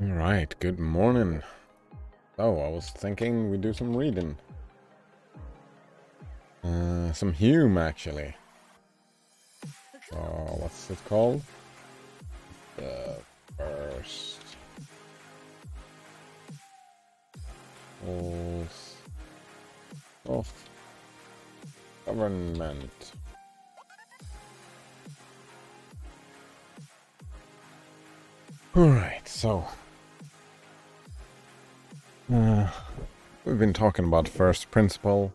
Alright, good morning. So, I was thinking we do some reading. Some Hume, actually. What's it called? The first... of government. Alright, so... we've been talking about first principle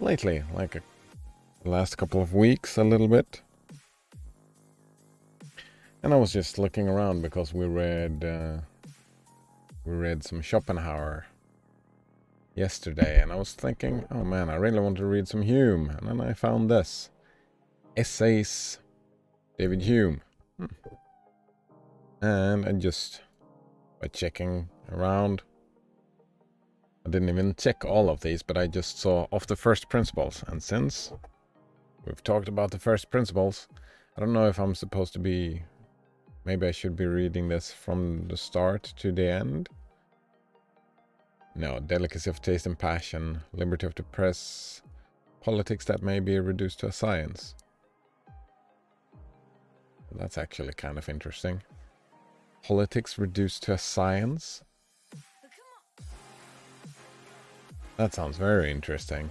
lately, like the last couple of weeks, a little bit. And I was just looking around because we read some Schopenhauer yesterday, and I was thinking, oh man, I really want to read some Hume, and then I found this. Essays, David Hume. And I just, by checking around, I didn't even check all of these, but I just saw of the first principles, and since we've talked about the first principles, I don't know if I'm supposed to be, maybe I should be reading this from the start to the end. No, delicacy of taste and passion, liberty of the press, politics that may be reduced to a science. That's actually kind of interesting. Politics reduced to a science? That sounds very interesting.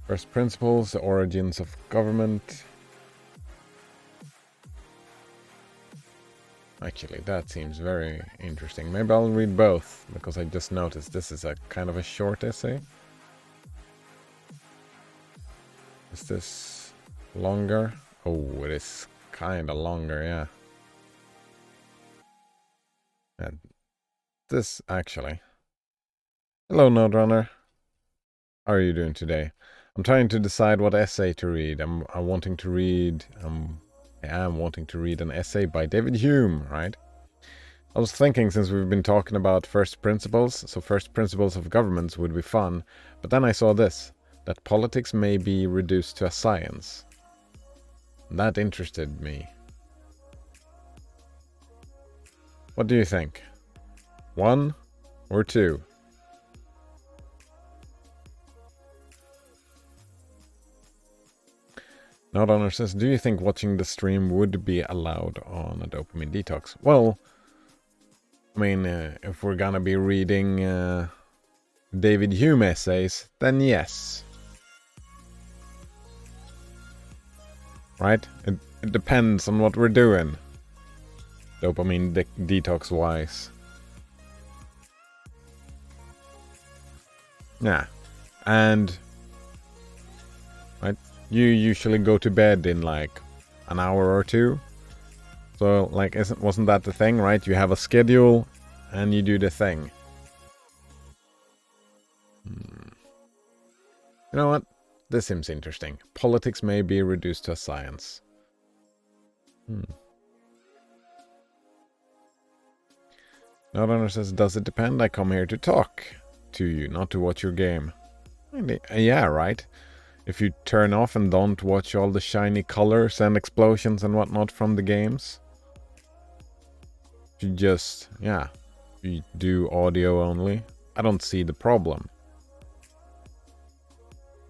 First principles, the origins of government. Actually, that seems very interesting. Maybe I'll read both, because I just noticed this is a kind of a short essay. Is this longer? Oh, it is kind of longer, yeah. And this, actually. Hello, Node Runner. How are you doing today? I'm trying to decide what essay to read. I am wanting to read an essay by David Hume, right? I was thinking, since we've been talking about first principles, so first principles of governments would be fun, but then I saw this, that politics may be reduced to a science. That interested me. What do you think? 1 or 2? Not Honor says, do you think watching the stream would be allowed on a dopamine detox? Well, I mean, if we're gonna be reading David Hume essays, then yes. Right? It depends on what we're doing. Dopamine detox wise. Yeah. And... right? You usually go to bed in like an hour or 2. So, like, wasn't that the thing, right? You have a schedule and you do the thing. You know what? This seems interesting. Politics may be reduced to a science. Nodrunner says, does it depend? I come here to talk to you, not to watch your game. Yeah, right. If you turn off and don't watch all the shiny colors and explosions and whatnot from the games. You just, yeah, you do audio only. I don't see the problem.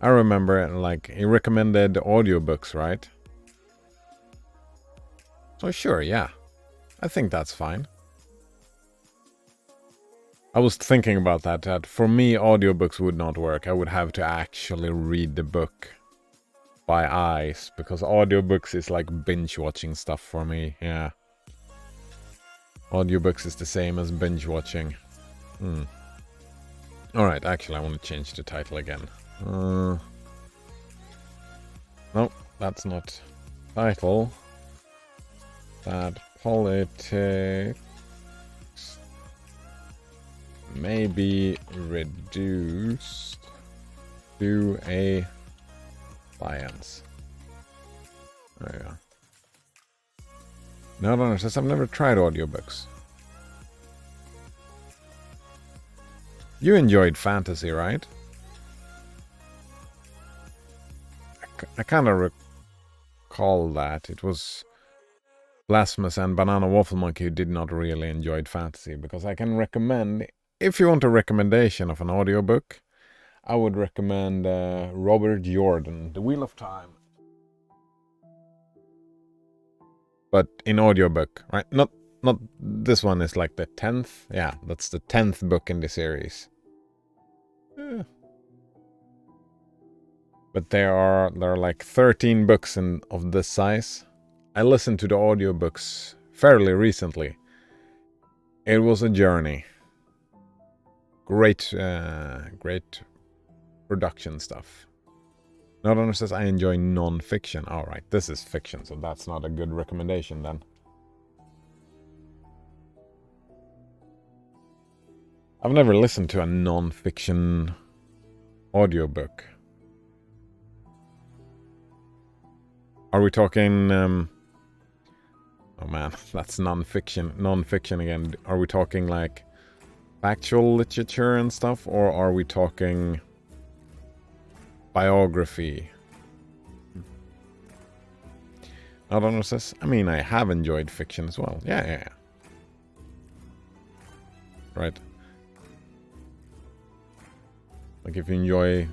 I remember, like, he recommended audiobooks, right? So sure, yeah. I think that's fine. I was thinking about that for me, audiobooks would not work. I would have to actually read the book by eyes, because audiobooks is like binge-watching stuff for me, yeah. Audiobooks is the same as binge-watching. Alright, actually I want to change the title again. No, that's not title. That politics may be reduced to a science. There you go. No, says I've never tried audiobooks. You enjoyed fantasy, right? I kind of recall that. It was Blasphemous and Banana Waffle Monkey, who did not really enjoy fantasy, because I can recommend, if you want a recommendation of an audiobook, I would recommend Robert Jordan, The Wheel of Time. But in audiobook, right? Not this one is like the 10th. Yeah, that's the 10th book in the series. But there are like 13 books of this size. I listened to the audiobooks fairly recently. It was a journey. Great production stuff. Nordhunter says, I enjoy non-fiction. Alright, this is fiction, so that's not a good recommendation then. I've never listened to a non-fiction audiobook. Are we talking... oh man, that's non-fiction again. Are we talking like factual literature and stuff, or are we talking biography? Nordhunter says, I mean, I have enjoyed fiction as well. Yeah. Right. Like if you enjoy...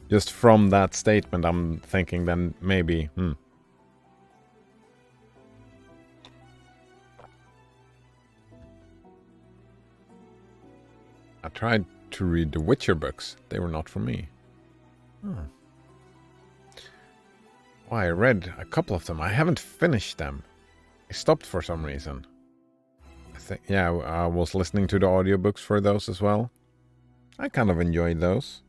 Just from that statement, I'm thinking then maybe... I tried to read the Witcher books. They were not for me. I read a couple of them. I haven't finished them. I stopped for some reason. I was listening to the audiobooks for those as well. I kind of enjoyed those.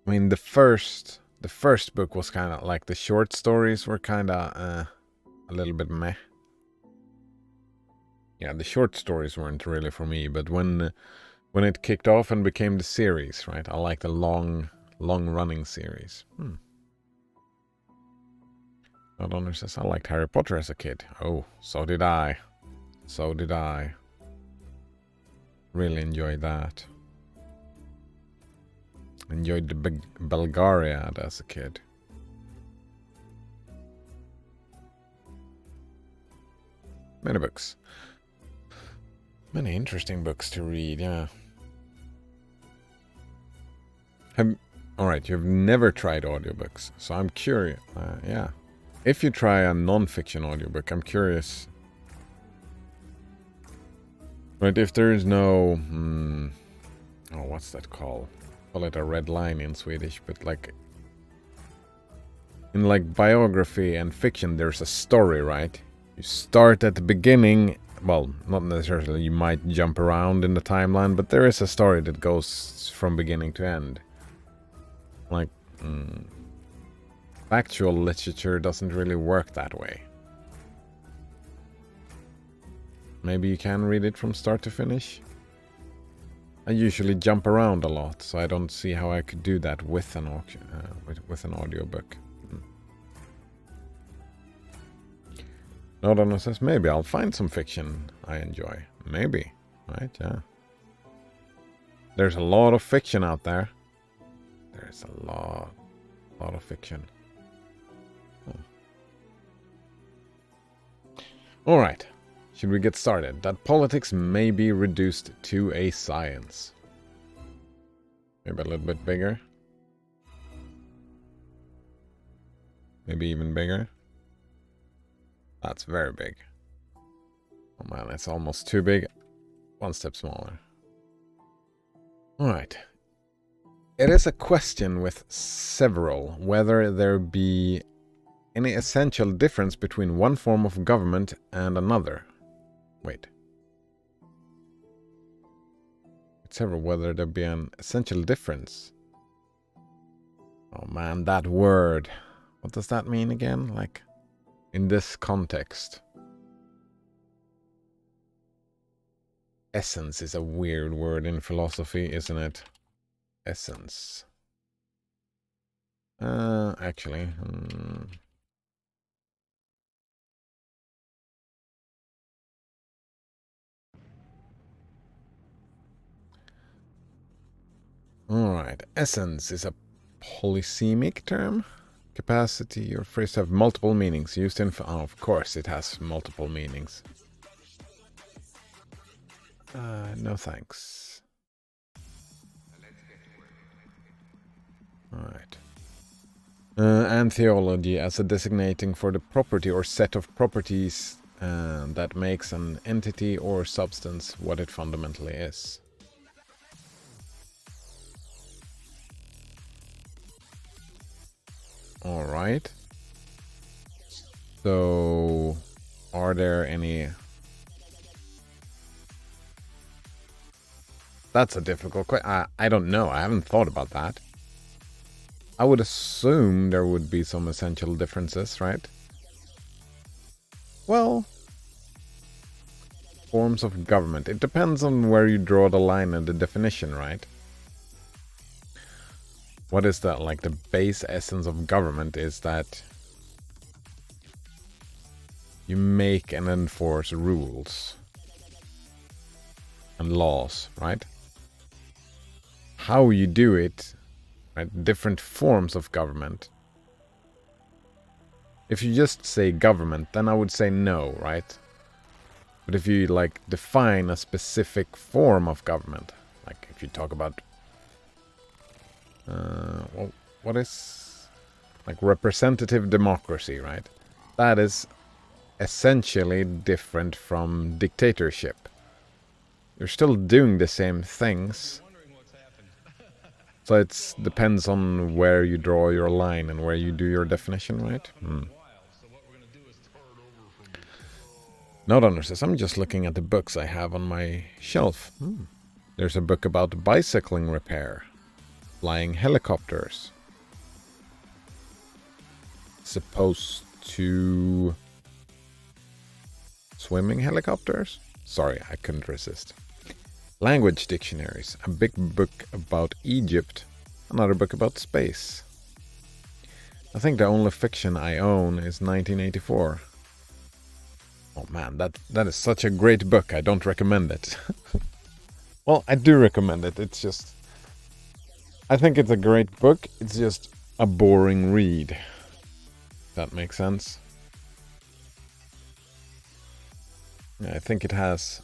I mean, the first book was kind of like the short stories were kind of a little bit meh. Yeah, the short stories weren't really for me, but when it kicked off and became the series, right? I like the long running series. Nordhunter says, I liked Harry Potter as a kid. Oh, so did I. Really enjoyed that. Enjoyed the Belgariad as a kid. Many books. Many interesting books to read, yeah. Alright, you've never tried audiobooks, so I'm curious. Yeah. If you try a non-fiction audiobook, I'm curious. Right, if there is no... what's that called? Call it a red line in Swedish, but like... In like biography and fiction, there's a story, right? You start at the beginning... Well, not necessarily, you might jump around in the timeline, but there is a story that goes from beginning to end. Like... Factual literature doesn't really work that way. Maybe you can read it from start to finish. I usually jump around a lot, so I don't see how I could do that with an audiobook. Nordhunter says, maybe I'll find some fiction I enjoy. Maybe, right? Yeah. There's a lot of fiction out there. There's a lot of fiction. All right. Should we get started? That politics may be reduced to a science. Maybe a little bit bigger. Maybe even bigger. That's very big. Oh man, it's almost too big. One step smaller. Alright. It is a question with several whether there be any essential difference between one form of government and another. Wait. Several whether there be an essential difference. Oh man, that word. What does that mean again? Like, in this context. Essence is a weird word in philosophy, isn't it? Essence. Actually. Alright. Essence is a polysemic term. Capacity or phrase have multiple meanings used in... Oh, of course it has multiple meanings. No thanks. Alright. And theology as a designating for the property or set of properties that makes an entity or substance what it fundamentally is. Alright. So, are there any... That's a difficult question. I don't know. I haven't thought about that. I would assume there would be some essential differences, right? Well, forms of government. It depends on where you draw the line and the definition, right? What is that? Like the base essence of government is that you make and enforce rules and laws, right? How you do it, right? Different forms of government. If you just say government, then I would say no, right? But if you like define a specific form of government, like if you talk about well, what is like representative democracy, right? That is essentially different from dictatorship. You're still doing the same things. So it depends on where you draw your line and where you do your definition, right? Note says, I'm just looking at the books I have on my shelf. There's a book about bicycling repair. Flying helicopters. Supposed to... Swimming helicopters? Sorry, I couldn't resist. Language dictionaries. A big book about Egypt. Another book about space. I think the only fiction I own is 1984. Oh man, that is such a great book. I don't recommend it. Well, I do recommend it. It's just... I think it's a great book. It's just a boring read. If that makes sense. I think it has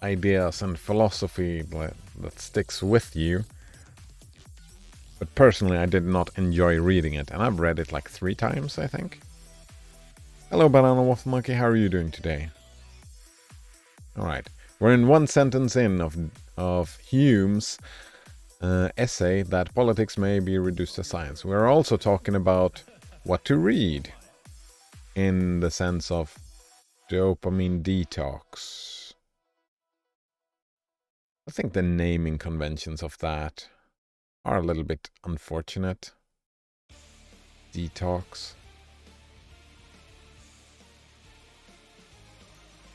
ideas and philosophy that sticks with you. But personally, I did not enjoy reading it. And I've read it like 3 times, I think. Hello, Banana Waffle Monkey. How are you doing today? Alright. We're in one sentence in of Hume's essay that politics may be reduced to science. We're also talking about what to read in the sense of dopamine detox. I think the naming conventions of that are a little bit unfortunate. Detox.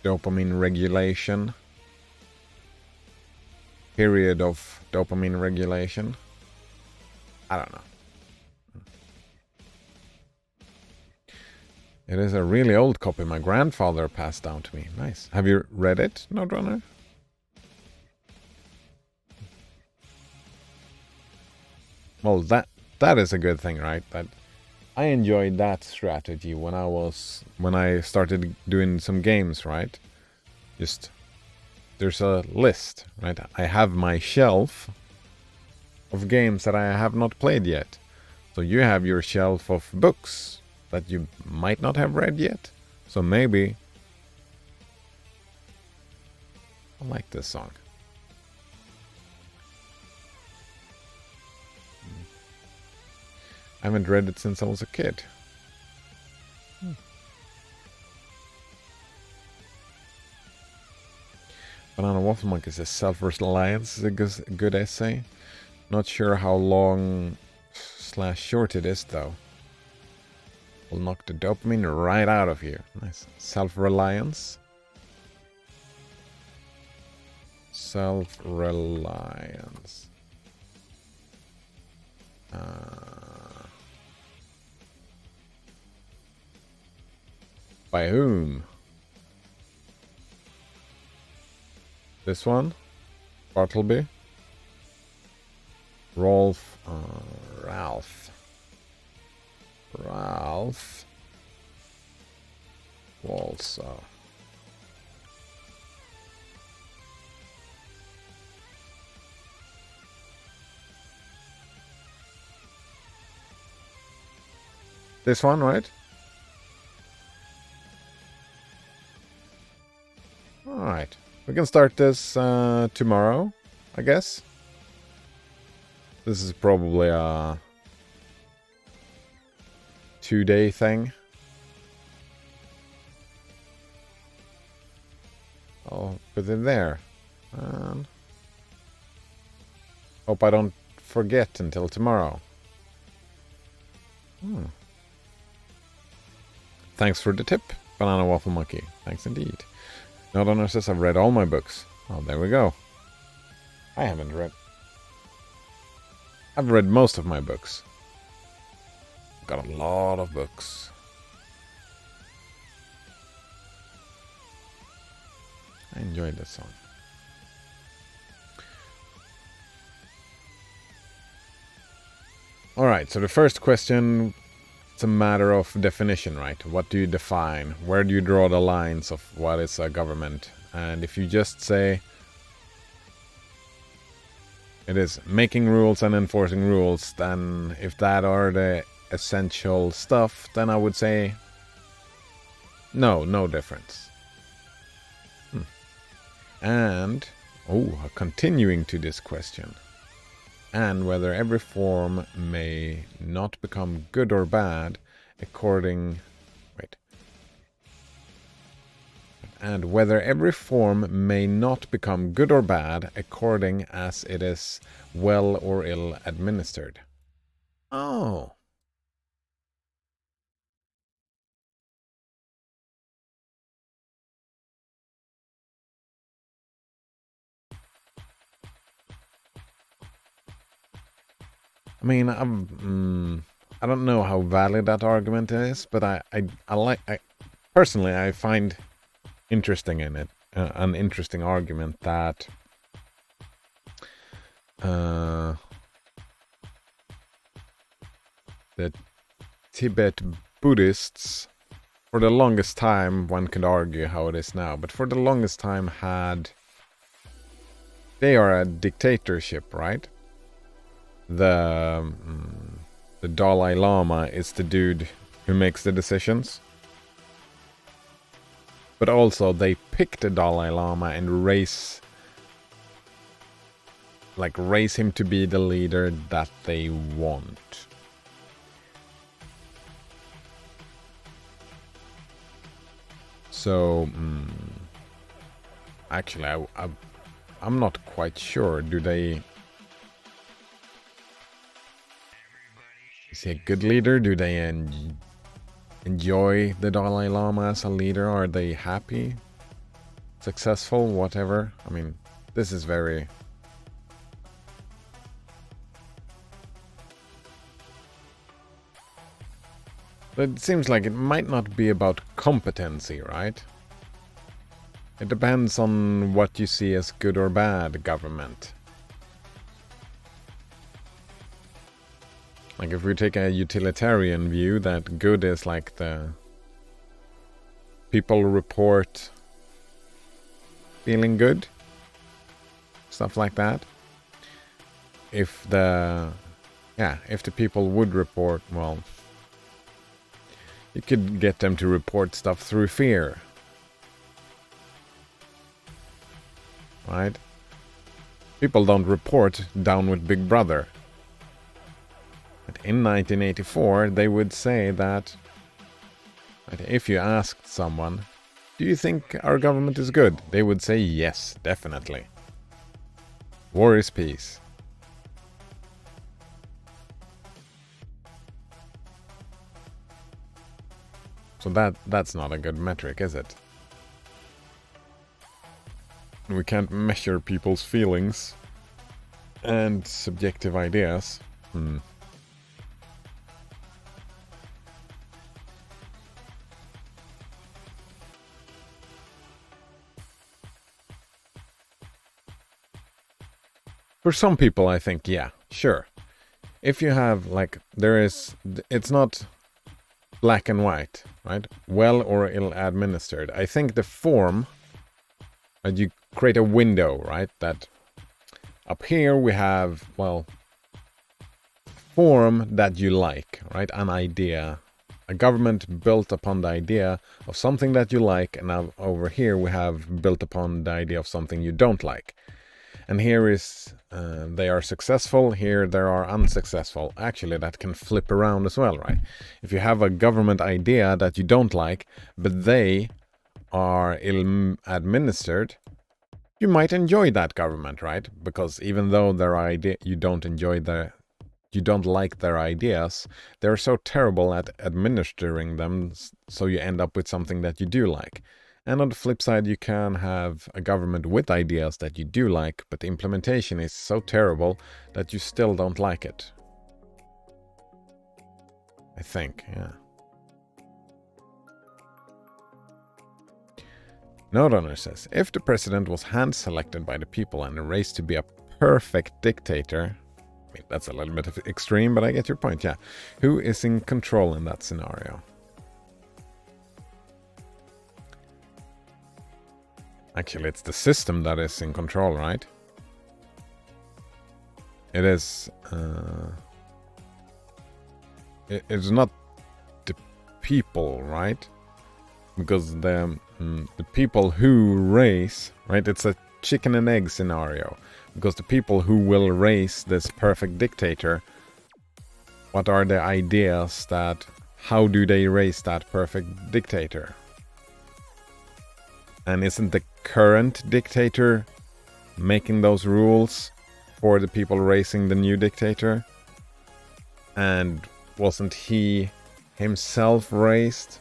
Dopamine regulation. Period of dopamine regulation. I don't know. It is a really old copy my grandfather passed down to me. Nice. Have you read it, Nodrunner? Well, that is a good thing, right? That I enjoyed that strategy when I started doing some games, right? Just there's a list, right? I have my shelf of games that I have not played yet. So you have your shelf of books that you might not have read yet. So maybe... I like this song. I haven't read it since I was a kid. Banana Waffle Monkey says self-reliance is a good essay. Not sure how long / short it is though. Will knock the dopamine right out of you. Nice. Self-reliance. Self-reliance. By whom? This one? Bartleby? Ralph. Ralph Walsall. This one, right? Alright. We can start this tomorrow, I guess. This is probably a 2-day thing. I'll put it there. And hope I don't forget until tomorrow. Thanks for the tip, Banana Waffle Monkey. Thanks indeed. Not on says I've read all my books. Oh, there we go. I haven't read. I've read most of my books. Got a lot of books. I enjoyed this song. Alright, so the first question, it's a matter of definition, right? What do you define? Where do you draw the lines of what is a government? And if you just say it is making rules and enforcing rules, then if that are the essential stuff, then I would say no difference. And, continuing to this question, and whether every form may not become good or bad and whether every form may not become good or bad according as it is well or ill administered. Oh. I mean, I don't know how valid that argument is, but I personally, I find interesting in it, an interesting argument that the Tibet Buddhists, for the longest time, one could argue how it is now, but for the longest time they are a dictatorship, right? The Dalai Lama is the dude who makes the decisions. But also they pick the Dalai Lama and raise him to be the leader that they want. So, actually, I'm not quite sure. Is he a good leader? Do they enjoy the Dalai Lama as a leader? Are they happy? Successful? Whatever? I mean, this is very... But it seems like it might not be about competency, right? It depends on what you see as good or bad government. Like if we take a utilitarian view, that good is like the people report feeling good, stuff like that. If the people would report, well, you could get them to report stuff through fear, right? People don't report down with Big Brother. But in 1984, they would say that if you asked someone, do you think our government is good? They would say yes, definitely. War is peace. So that's not a good metric, is it? We can't measure people's feelings and subjective ideas. For some people, I think, yeah, sure. If you have, it's not black and white, right? Well or ill administered. I think the form, and you create a window, right? That up here we have, well, form that you like, right? An idea, a government built upon the idea of something that you like, and now over here we have built upon the idea of something you don't like. And here is, they are successful, here they are unsuccessful. Actually, that can flip around as well, right? If you have a government idea that you don't like, but they are ill administered, you might enjoy that government, right? Because even though their idea, you don't like their ideas, they're so terrible at administering them, so you end up with something that you do like. And on the flip side, you can have a government with ideas that you do like, but the implementation is so terrible that you still don't like it. I think, yeah. Note says, if the president was hand-selected by the people and raised to be a perfect dictator, I mean, that's a little bit of extreme, but I get your point, yeah. Who is in control in that scenario? Actually, it's the system that is in control, right? It is... it's not the people, right? Because the people who raise, right? It's a chicken and egg scenario. Because the people who will raise this perfect dictator, what are the ideas that... How do they raise that perfect dictator? And isn't the current dictator making those rules for the people raising the new dictator? And wasn't he himself raised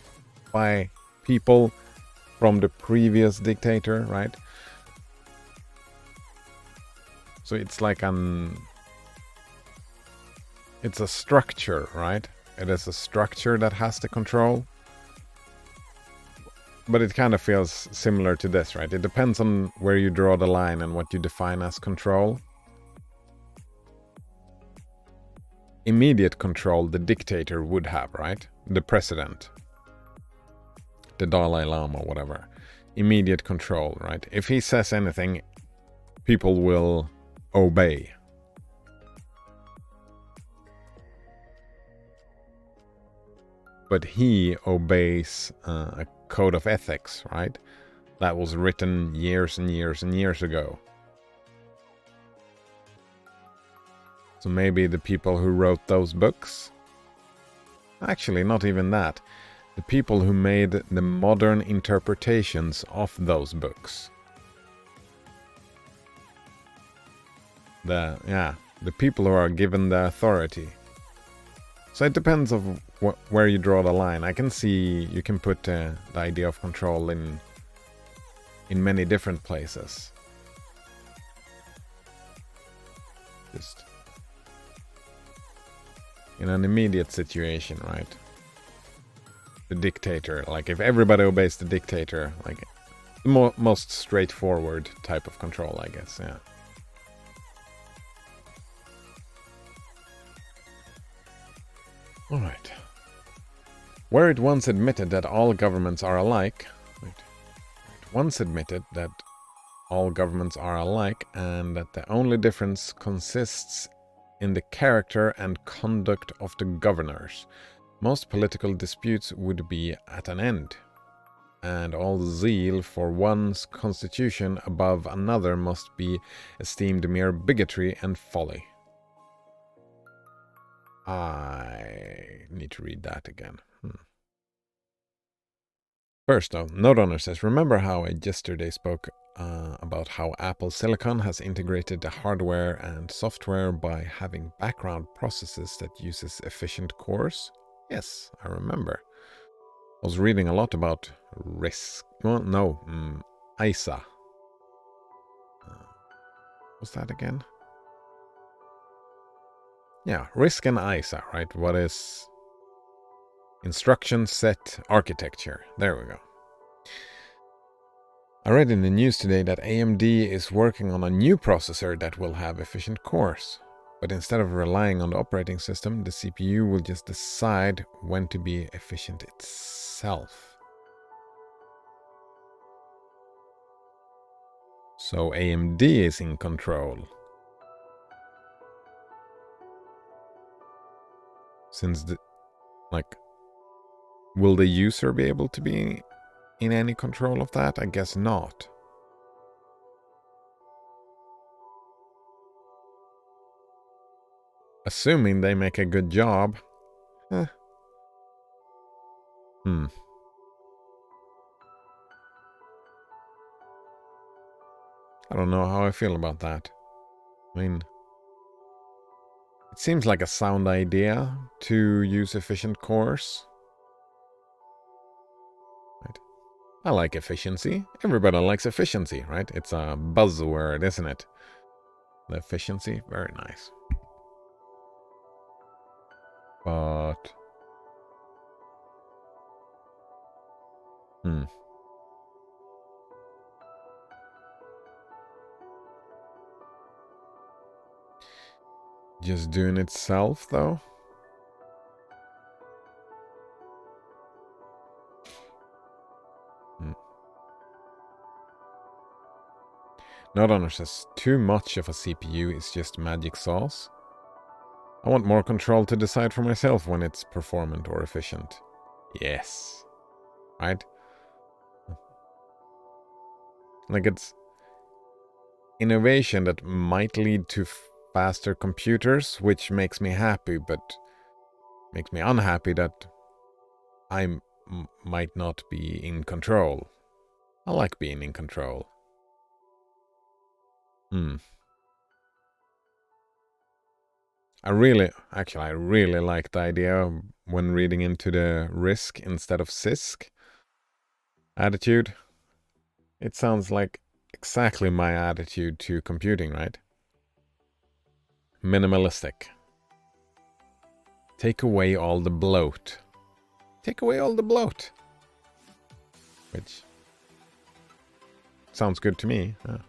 by people from the previous dictator, right? So it's like it's a structure, right? It is a structure that has the control. But it kind of feels similar to this, right? It depends on where you draw the line and what you define as control. Immediate control the dictator would have, right? The president. The Dalai Lama, whatever. Immediate control, right? If he says anything, people will obey. But he obeys a code of ethics, right? That was written years and years and years ago. So maybe the people who wrote those books? Actually, not even that. The people who made the modern interpretations of those books. The people who are given the authority. So it depends of where you draw the line. I can see you can put the idea of control in many different places. Just in an immediate situation, right? The dictator, like if everybody obeys the dictator, like the most straightforward type of control, I guess, yeah. Alright. Were it once admitted that all governments are alike... Once admitted that all governments are alike and that the only difference consists in the character and conduct of the governors, most political disputes would be at an end, and all zeal for one's constitution above another must be esteemed mere bigotry and folly. I need to read that again. First, though, Note says, remember how I yesterday spoke about how Apple Silicon has integrated the hardware and software by having background processes that uses efficient cores? Yes, I remember. I was reading a lot about ISA. What's that again? Yeah, RISC and ISA, right? What is instruction set architecture? There we go. I read in the news today that AMD is working on a new processor that will have efficient cores. But instead of relying on the operating system, the CPU will just decide when to be efficient itself. So AMD is in control. Since will the user be able to be in any control of that? I guess not. Assuming they make a good job. I don't know how I feel about that. I mean, it seems like a sound idea to use efficient cores. Right. I like efficiency. Everybody likes efficiency, right? It's a buzzword, isn't it? The efficiency, very nice. But just doing itself, though? Notrunner says, too much of a CPU is just magic sauce. I want more control to decide for myself when it's performant or efficient. Yes. Right? Like, it's innovation that might lead to faster computers, which makes me happy, but makes me unhappy that I might not be in control. I like being in control. I really like the idea when reading into the risk instead of CISC attitude. It sounds like exactly my attitude to computing, right? Minimalistic. Take away all the bloat. Take away all the bloat. Which sounds good to me. Yeah.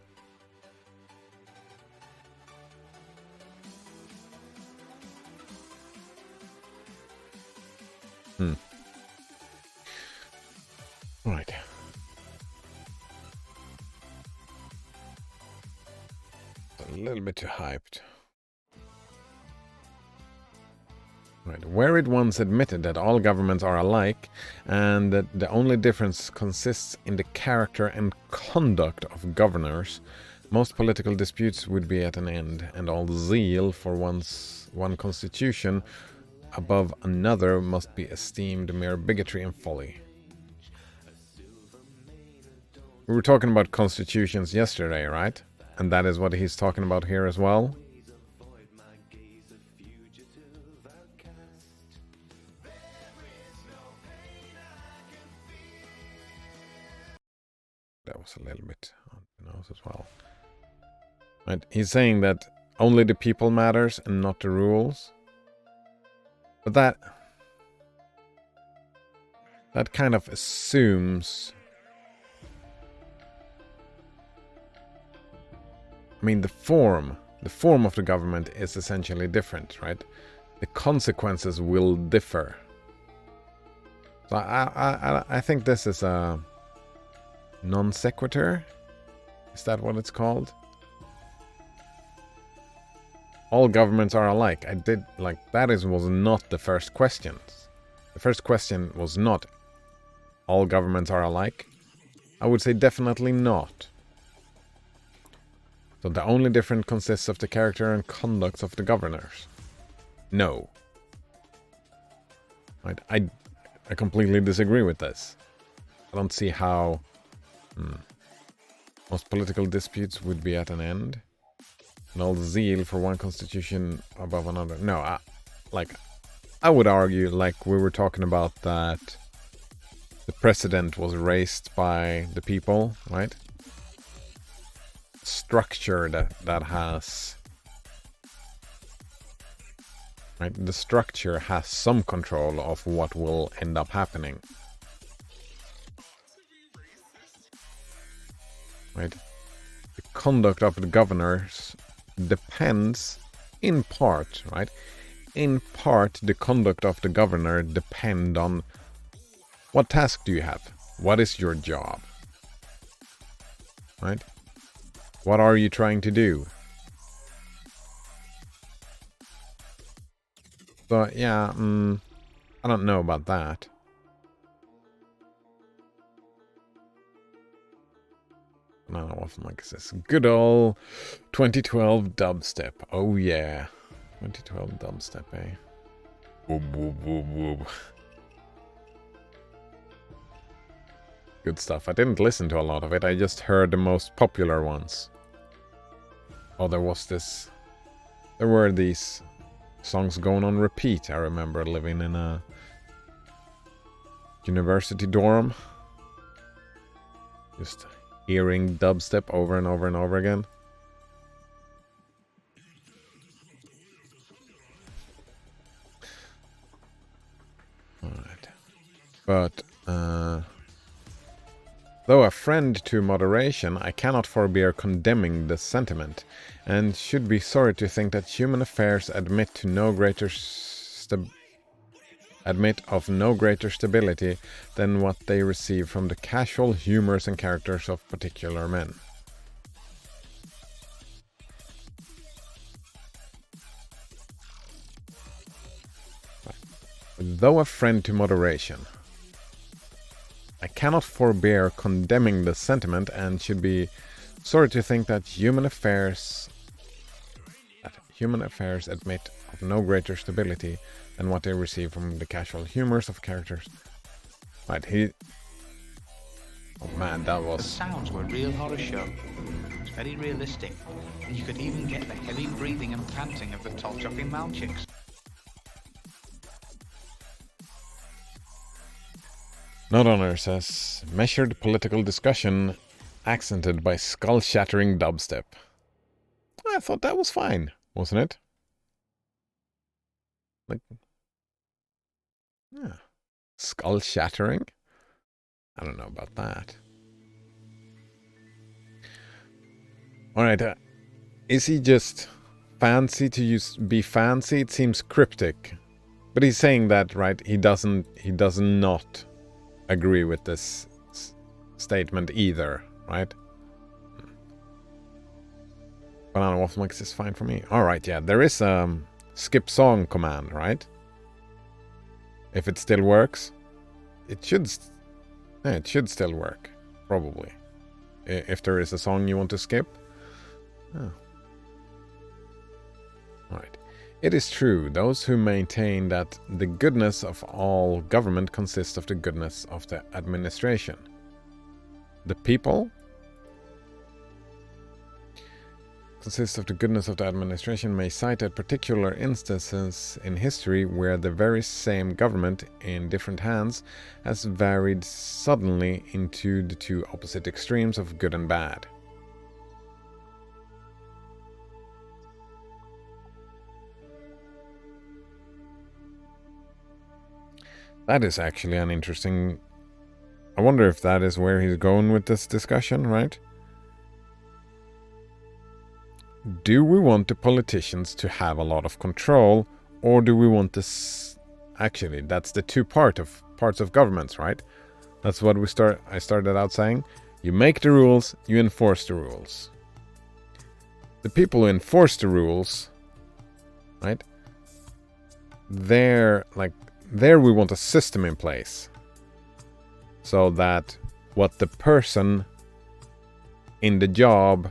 Right. A little bit too hyped. Right. Where it once admitted that all governments are alike and that the only difference consists in the character and conduct of governors, most political disputes would be at an end, and all zeal for one constitution above another must be esteemed mere bigotry and folly. We were talking about constitutions yesterday, right? And that is what he's talking about here as well. That was a little bit on the nose as well. Right? He's saying that only the people matters and not the rules. But that kind of assumes... I mean, the form of the government is essentially different, right? The consequences will differ. So I think this is a non sequitur. Is that what it's called? All governments are alike. Was not the first question. The first question was not all governments are alike. I would say definitely not. So the only difference consists of the character and conduct of the governors. No. Right? I completely disagree with this. I don't see how most political disputes would be at an end. And all the zeal for one constitution above another. No, I would argue, like we were talking about, that the president was raised by the people, right? Structure that has... Right? The structure has some control of what will end up happening. Right? The conduct of the governors depends in part, right? In part, the conduct of the governor depend on what task do you have? What is your job? Right? What are you trying to do? So, yeah, I don't know about that. No, it wasn't like this. Good old 2012 dubstep. Oh, yeah. 2012 dubstep, eh? Whoop, whoop, whoop, whoop. Good stuff. I didn't listen to a lot of it. I just heard the most popular ones. Oh, there were these songs going on repeat. I remember living in a university dorm. Just hearing dubstep over and over and over again. Alright. But, though a friend to moderation, I cannot forbear condemning the sentiment, and should be sorry to think that human affairs admit of no greater stability than what they receive from the casual humours and characters of particular men. Though a friend to moderation, I cannot forbear condemning the sentiment, and should be sorry to think that human affairs admit of no greater stability than what they receive from the casual humours of characters. Right, oh man, that was... The sounds were a real horror show. It was very realistic, and you could even get the heavy breathing and panting of the tall-chopping mount chicks. Note Honor says, measured political discussion accented by skull-shattering dubstep. I thought that was fine, wasn't it? Like, yeah. Skull-shattering? I don't know about that. Alright, is he just fancy to be fancy? It seems cryptic. But he's saying that, right, he does not agree with this statement either, right? Banana waffle mix is fine for me. Alright, yeah, there is a skip song command, right? If it still works, it should still work, probably. If there is a song you want to skip. Oh. Alright. It is true, those who maintain that the goodness of all government consists of the goodness of the administration. The people consists of the goodness of the administration may cite at particular instances in history where the very same government in different hands has varied suddenly into the two opposite extremes of good and bad. That is actually an interesting... I wonder if that is where he's going with this discussion, right? Do we want the politicians to have a lot of control, or do we want this... Actually, that's the two parts of governments, right? That's what I started out saying. You make the rules, you enforce the rules. The people who enforce the rules, right? There we want a system in place. So that what the person in the job,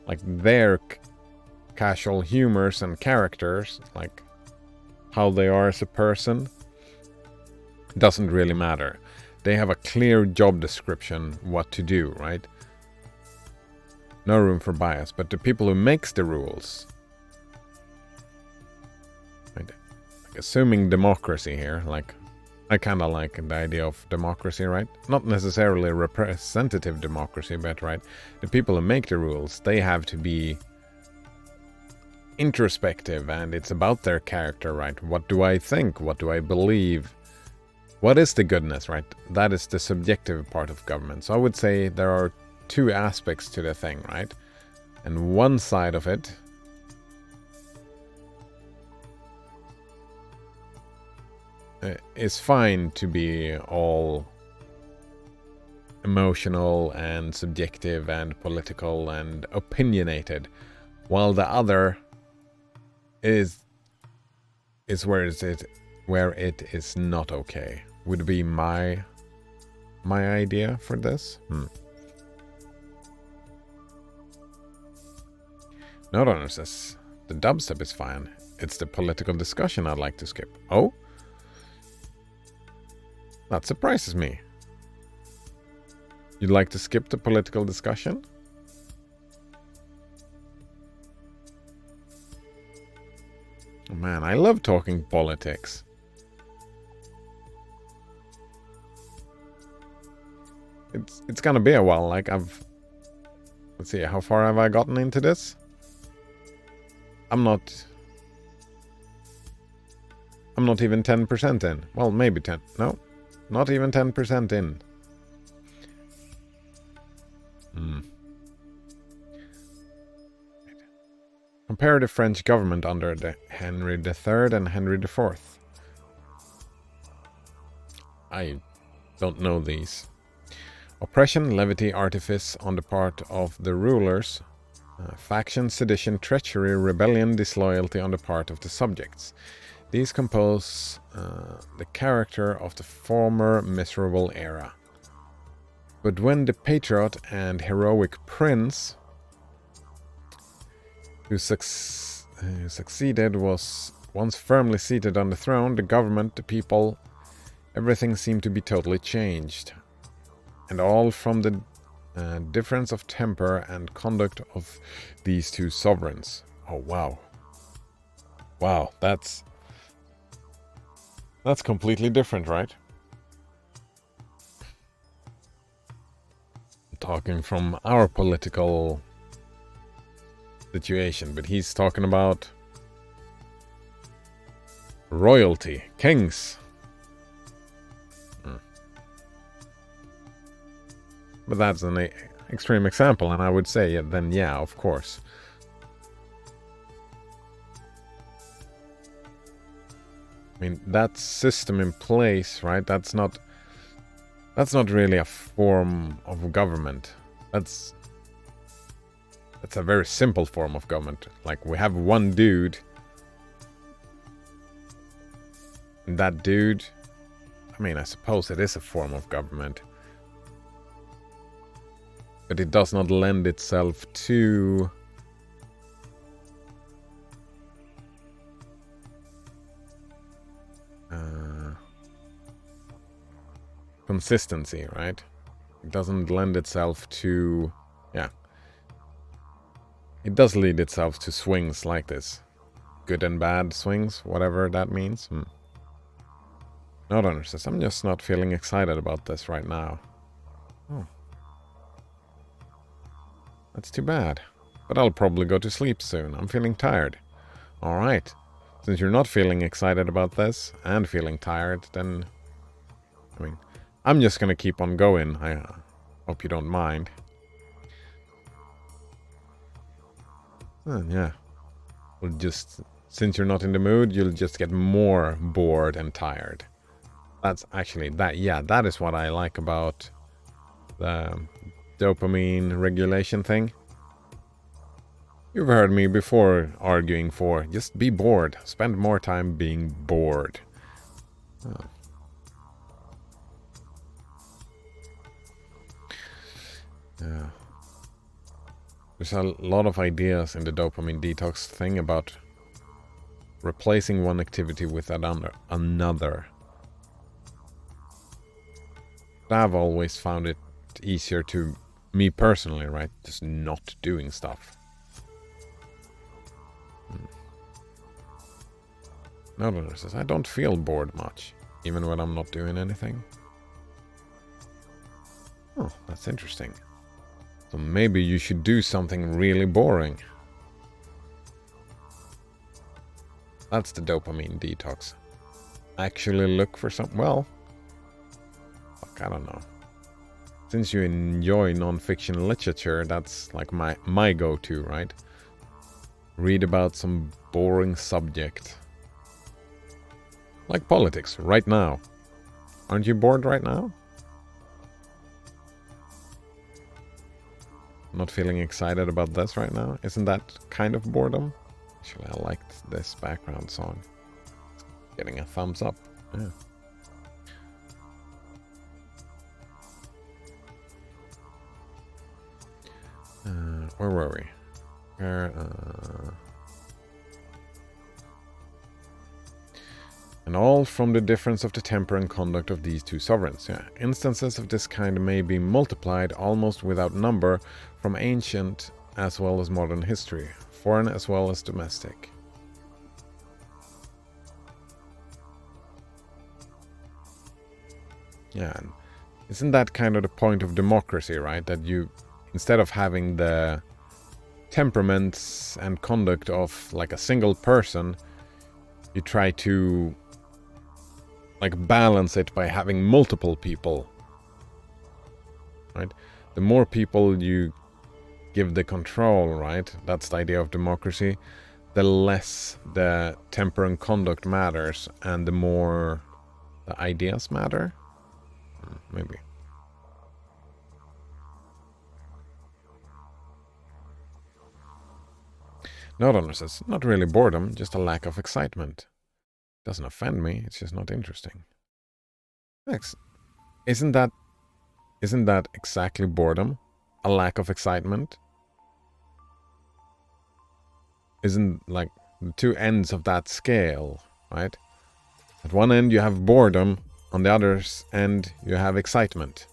like their casual humors and characters, like how they are as a person, doesn't really matter. They have a clear job description what to do, right? No room for bias. But the people who makes the rules, right? Like assuming democracy here, like I kind of like the idea of democracy, right? Not necessarily representative democracy, but right, the people who make the rules, they have to be introspective, and it's about their character, right? What do I think? What do I believe? What is the goodness, right? That is the subjective part of government. So I would say there are two aspects to the thing, right? And one side of it is fine to be all emotional and subjective and political and opinionated, while the other is where it is not okay. Would be my idea for this. Note says the dubstep is fine. It's the political discussion I'd like to skip. Oh? That surprises me. You'd like to skip the political discussion? Oh man, I love talking politics. It's gonna be a while. Like let's see, how far have I gotten into this? I'm not even 10% in. Well, maybe 10. No, not even 10% in. Compare the French government under the Henry III and Henry IV. I don't know these. Oppression, levity, artifice on the part of the rulers. Faction, sedition, treachery, rebellion, disloyalty on the part of the subjects. These compose the character of the former miserable era. But when the patriot and heroic prince who succeeded was once firmly seated on the throne, the government, the people, everything seemed to be totally changed. And all from the difference of temper and conduct of these two sovereigns. Oh, wow. Wow, that's completely different, right? Talking from our political situation, but he's talking about royalty, kings. But that's an extreme example, and I would say then yeah, of course. I mean, that system in place, right? That's not really a form of government. That's a very simple form of government. Like, we have one dude, and that dude, I mean, I suppose it is a form of government, but it does not lend itself to consistency, right? It doesn't lend itself to, yeah. It does lead itself to swings like this. Good and bad swings, whatever that means. Not understood. I'm just not feeling excited about this right now. Oh. That's too bad. But I'll probably go to sleep soon. I'm feeling tired. Alright. Since you're not feeling excited about this and feeling tired, then, I mean, I'm just gonna keep on going. I hope you don't mind. And yeah. We'll just, since you're not in the mood, you'll just get more bored and tired. That's actually, that is what I like about the dopamine regulation thing. You've heard me before arguing for just be bored. Spend more time being bored. Oh. Yeah. There's a lot of ideas in the dopamine detox thing about replacing one activity with another. But I've always found it easier to me personally, right? Just not doing stuff. Noodler says, I don't feel bored much, even when I'm not doing anything. Oh, that's interesting. So maybe you should do something really boring. That's the dopamine detox. Actually look for some, well, fuck, I don't know. Since you enjoy non-fiction literature, that's like my go-to, right? Read about some boring subject. Like politics, right now. Aren't you bored right now? Not feeling excited about this right now? Isn't that kind of boredom? Actually, I liked this background song. Getting a thumbs up. Yeah. Where were we? And all from the difference of the temper and conduct of these two sovereigns. Yeah. Instances of this kind may be multiplied almost without number from ancient as well as modern history, foreign as well as domestic. Yeah, and isn't that kind of the point of democracy, right? That you, instead of having the temperaments and conduct of like a single person, you try to like balance it by having multiple people, right? The more people you give the control, right? That's the idea of democracy. The less the temper and conduct matters, and the more the ideas matter. Maybe. Nordhorner says, not really boredom, just a lack of excitement. Doesn't offend me, it's just not interesting. Thanks. Isn't that exactly boredom? A lack of excitement? Isn't like the two ends of that scale, right? At one end you have boredom, on the other end you have excitement.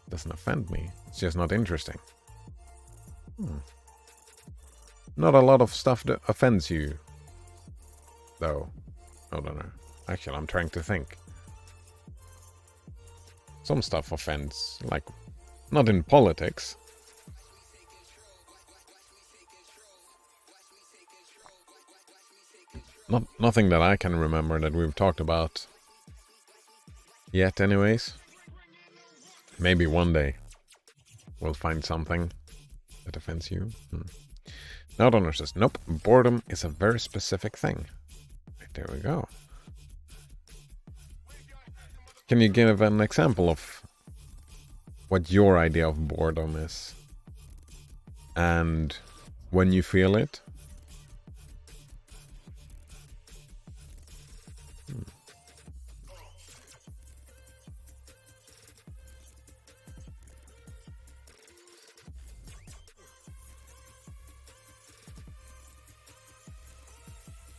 Doesn't offend me, it's just not interesting. Not a lot of stuff that offends you, though. I don't know. Actually, I'm trying to think. Some stuff offends, like, not in politics. Nothing that I can remember that we've talked about yet, anyways. Maybe one day we'll find something that offends you. Nordhorner says, nope, boredom is a very specific thing. Right, there we go. Can you give an example of what your idea of boredom is? And when you feel it?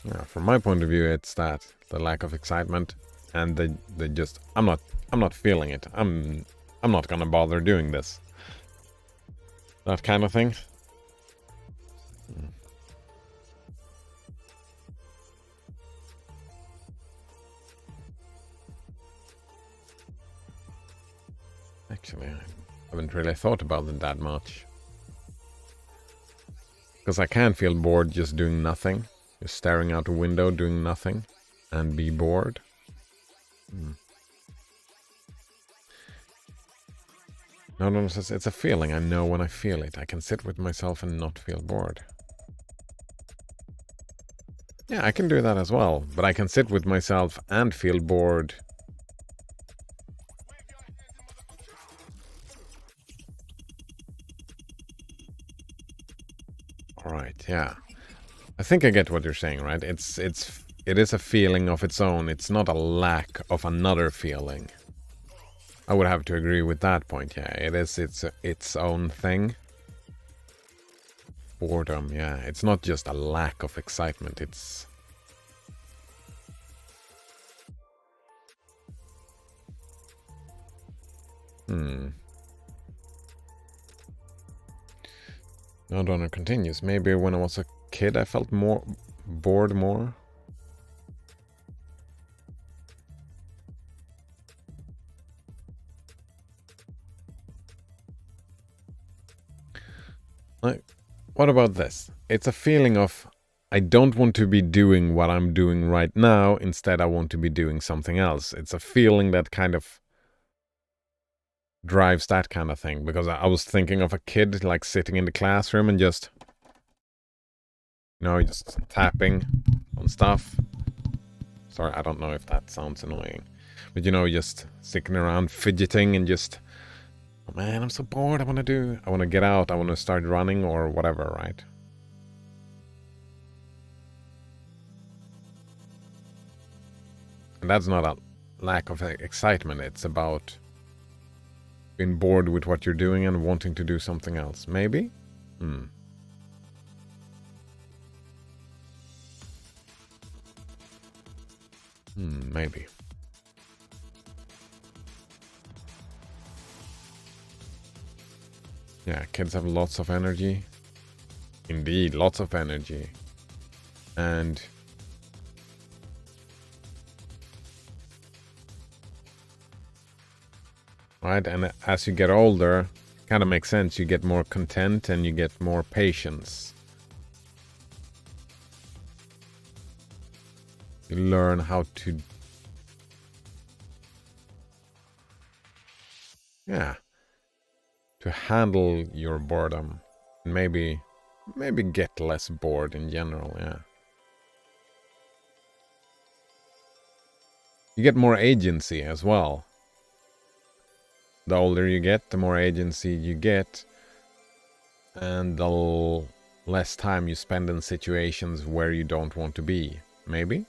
Yeah, from my point of view, it's that the lack of excitement, and they just I'm not feeling it. I'm not gonna bother doing this. That kind of thing. Actually, I haven't really thought about it that much. Because I can feel bored just doing nothing. Just staring out a window, doing nothing, and be bored. No, says it's a feeling. I know when I feel it. I can sit with myself and not feel bored. Yeah, I can do that as well. But I can sit with myself and feel bored. Alright, yeah. I think I get what you're saying, right? It is a feeling of its own. It's not a lack of another feeling. I would have to agree with that point. Yeah, it is. It's its own thing. Boredom. Yeah, it's not just a lack of excitement. It's Nordhorner continues. Maybe when I was a kid, I felt more bored more. Like, what about this? It's a feeling of I don't want to be doing what I'm doing right now. Instead, I want to be doing something else. It's a feeling that kind of drives that kind of thing. Because I was thinking of a kid like sitting in the classroom and just You know, just tapping on stuff. Sorry, I don't know if that sounds annoying. But you know, just sticking around fidgeting and just, oh man, I'm so bored. I want to get out. I want to start running or whatever, right? And that's not a lack of excitement. It's about being bored with what you're doing and wanting to do something else. Maybe? Maybe. Yeah, kids have lots of energy. Indeed, lots of energy. And right, and as you get older, kind of makes sense. You get more content and you get more patience. You learn how to, yeah, to handle your boredom. Maybe get less bored in general, yeah. You get more agency as well. The older you get, the more agency you get, and the less time you spend in situations where you don't want to be. Maybe?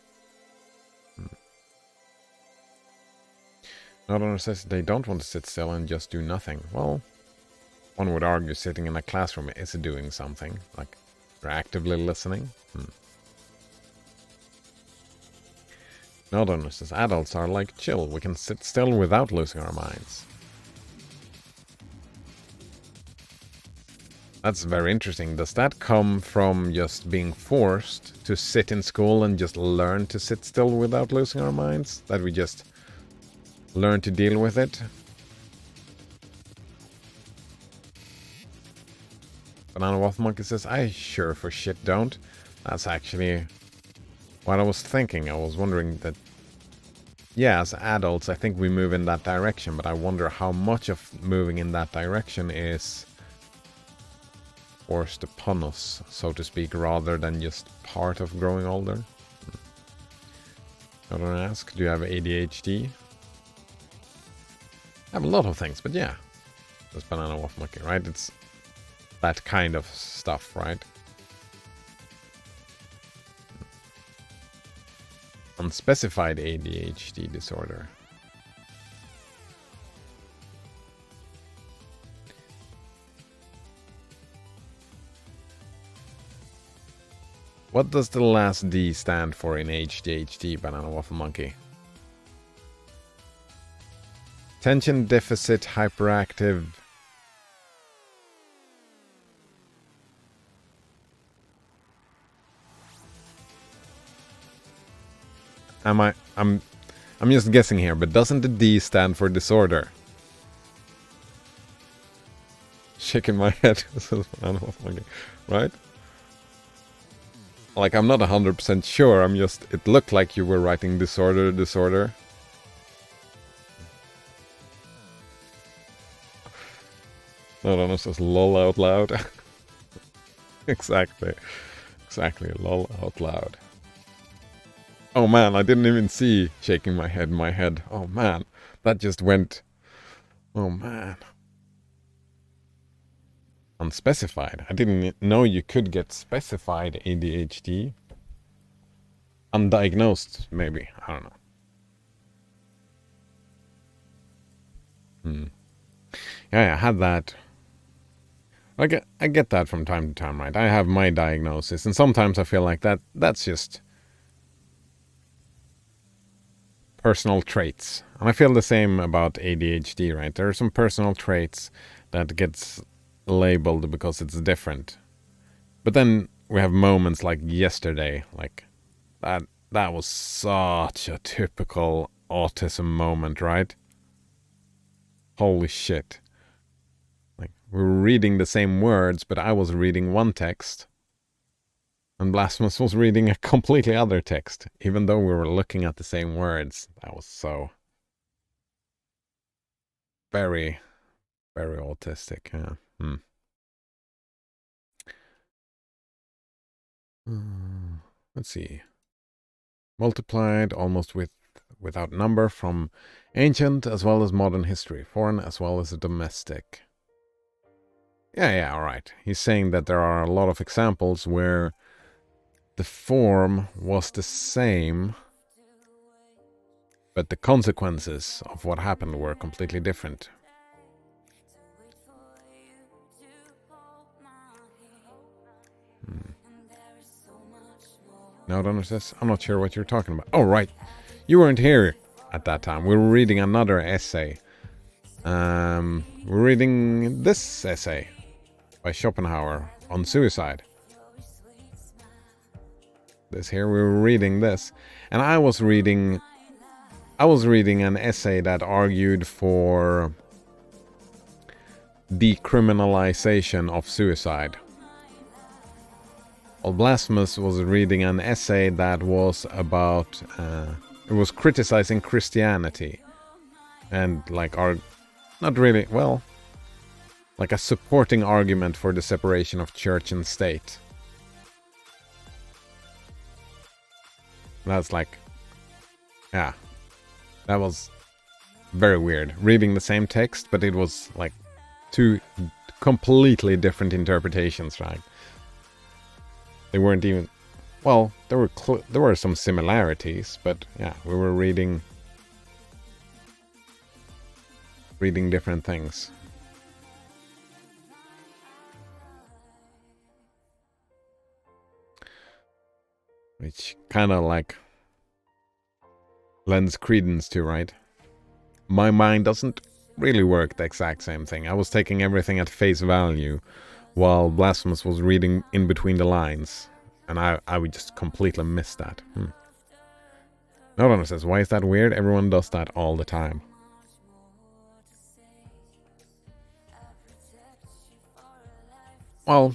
Northerners says they don't want to sit still and just do nothing. Well, one would argue sitting in a classroom is doing something, like you're actively listening. Northerners says adults are like chill, we can sit still without losing our minds. That's very interesting. Does that come from just being forced to sit in school and just learn to sit still without losing our minds? That we just learn to deal with it? Banana Waffle Monkey says, I sure for shit don't. That's actually what I was thinking. I was wondering that, yeah, as adults, I think we move in that direction, but I wonder how much of moving in that direction is forced upon us, so to speak, rather than just part of growing older. I don't ask, do you have ADHD? I have a lot of things, but yeah. That's Banana Waffle Monkey, right? It's that kind of stuff, right? Unspecified ADHD disorder. What does the last D stand for in ADHD, Banana Waffle Monkey? Attention deficit hyperactive. I'm just guessing here, but doesn't the D stand for disorder? Shaking my head. Right? Like, I'm not 100% sure. It looked like you were writing disorder. No, it's just lol out loud. Exactly, lol out loud. Oh man, I didn't even see shaking my head in my head. Oh man, that just went. Oh man. Unspecified. I didn't know you could get specified ADHD. Undiagnosed, maybe. I don't know. Yeah, I had that. I get that from time to time, right? I have my diagnosis, and sometimes I feel like that's just personal traits. And I feel the same about ADHD, right? There are some personal traits that gets labeled because it's different. But then we have moments like yesterday, like that was such a typical autism moment, right? Holy shit. Like we were reading the same words, but I was reading one text and Blasphemous was reading a completely other text, even though we were looking at the same words. That was so very, very autistic. Yeah. Let's see. Multiplied almost without number from ancient as well as modern history, foreign as well as domestic. Yeah, all right. He's saying that there are a lot of examples where the form was the same, but the consequences of what happened were completely different. No, Donner says, I'm not sure what you're talking about. Oh, right. You weren't here at that time. We were reading another essay. We're reading this essay by Schopenhauer on suicide. This here, we were reading this. And I was reading an essay that argued for decriminalization of suicide. Well, Blasphemous was reading an essay that was about, it was criticizing Christianity. And like, not really, well, like a supporting argument for the separation of church and state. That's like, yeah, that was very weird. Reading the same text, but it was like two completely different interpretations, right? They weren't even, well, there were some similarities, but yeah, we were reading different things. Which kind of like lends credence to, right? My mind doesn't really work the exact same thing. I was taking everything at face value, while Blasphemous was reading in between the lines, and I would just completely miss that. No one says, why is that weird? Everyone does that all the time. Well,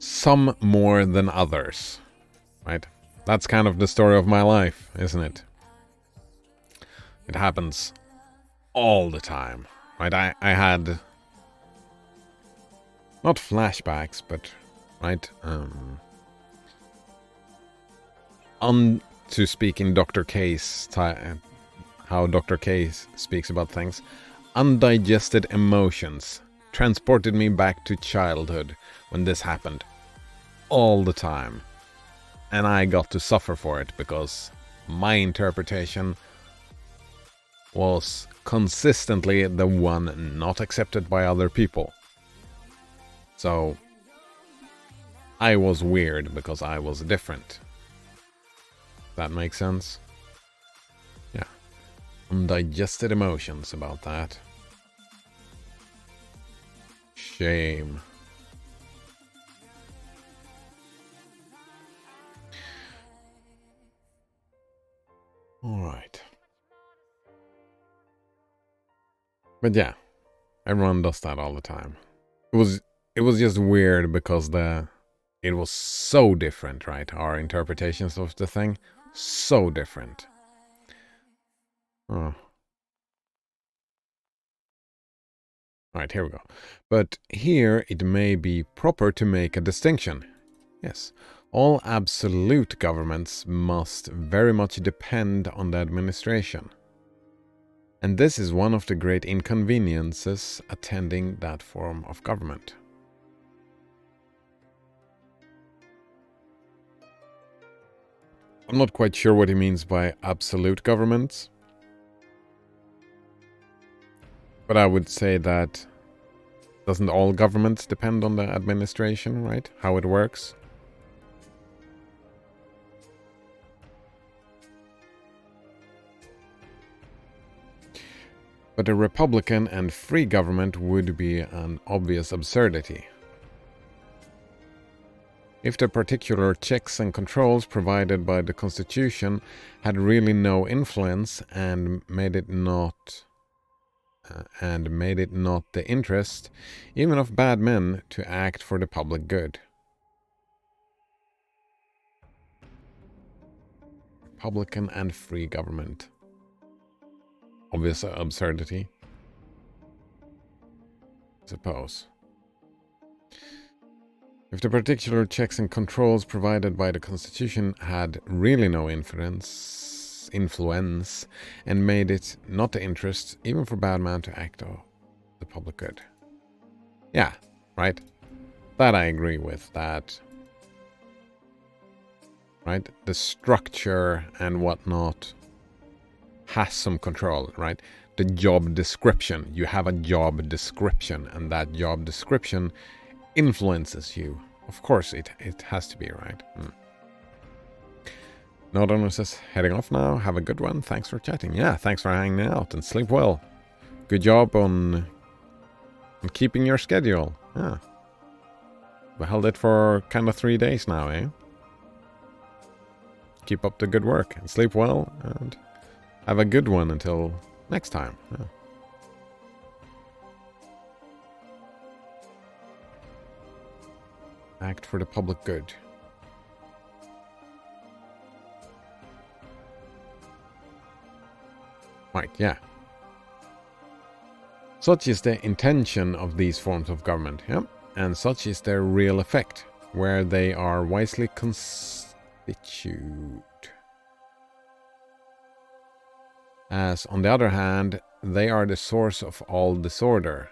some more than others, right? That's kind of the story of my life, isn't it? It happens all the time, right? I had not flashbacks, but right, to speak in Dr. K's how Dr. K speaks about things, undigested emotions transported me back to childhood when this happened all the time, and I got to suffer for it because my interpretation was consistently the one not accepted by other people. So I was weird because I was different. That makes sense? Yeah. Undigested emotions about that. Shame. Alright. But yeah, everyone does that all the time. It was just weird because it was so different, right? Our interpretations of the thing, so different. Oh. Alright, here we go. But here it may be proper to make a distinction. Yes, all absolute governments must very much depend on the administration. And this is one of the great inconveniences attending that form of government. I'm not quite sure what he means by absolute governments. But I would say that doesn't all governments depend on the administration, right? How it works? But a republican and free government would be an obvious absurdity. If the particular checks and controls provided by the Constitution had really no influence and made it not the interest, even of bad men, to act for the public good. Republican and free government. Obvious absurdity, I suppose. If the particular checks and controls provided by the Constitution had really no influence, and made it not the interest, even for bad man, to act on the public good. Yeah, right? That I agree with, that, right? The structure and whatnot has some control, right? The job description. You have a job description, and that job description influences you. Of course, it has to be, right? Northern says, heading off now. Have a good one. Thanks for chatting. Yeah, thanks for hanging out, and sleep well. Good job on keeping your schedule. Yeah. We held it for kind of 3 days now, eh? Keep up the good work, and sleep well, and have a good one until next time. Yeah. Act for the public good. Right, yeah. Such is the intention of these forms of government, yeah? And such is their real effect, where they are wisely constituted. As, on the other hand, they are the source of all disorder,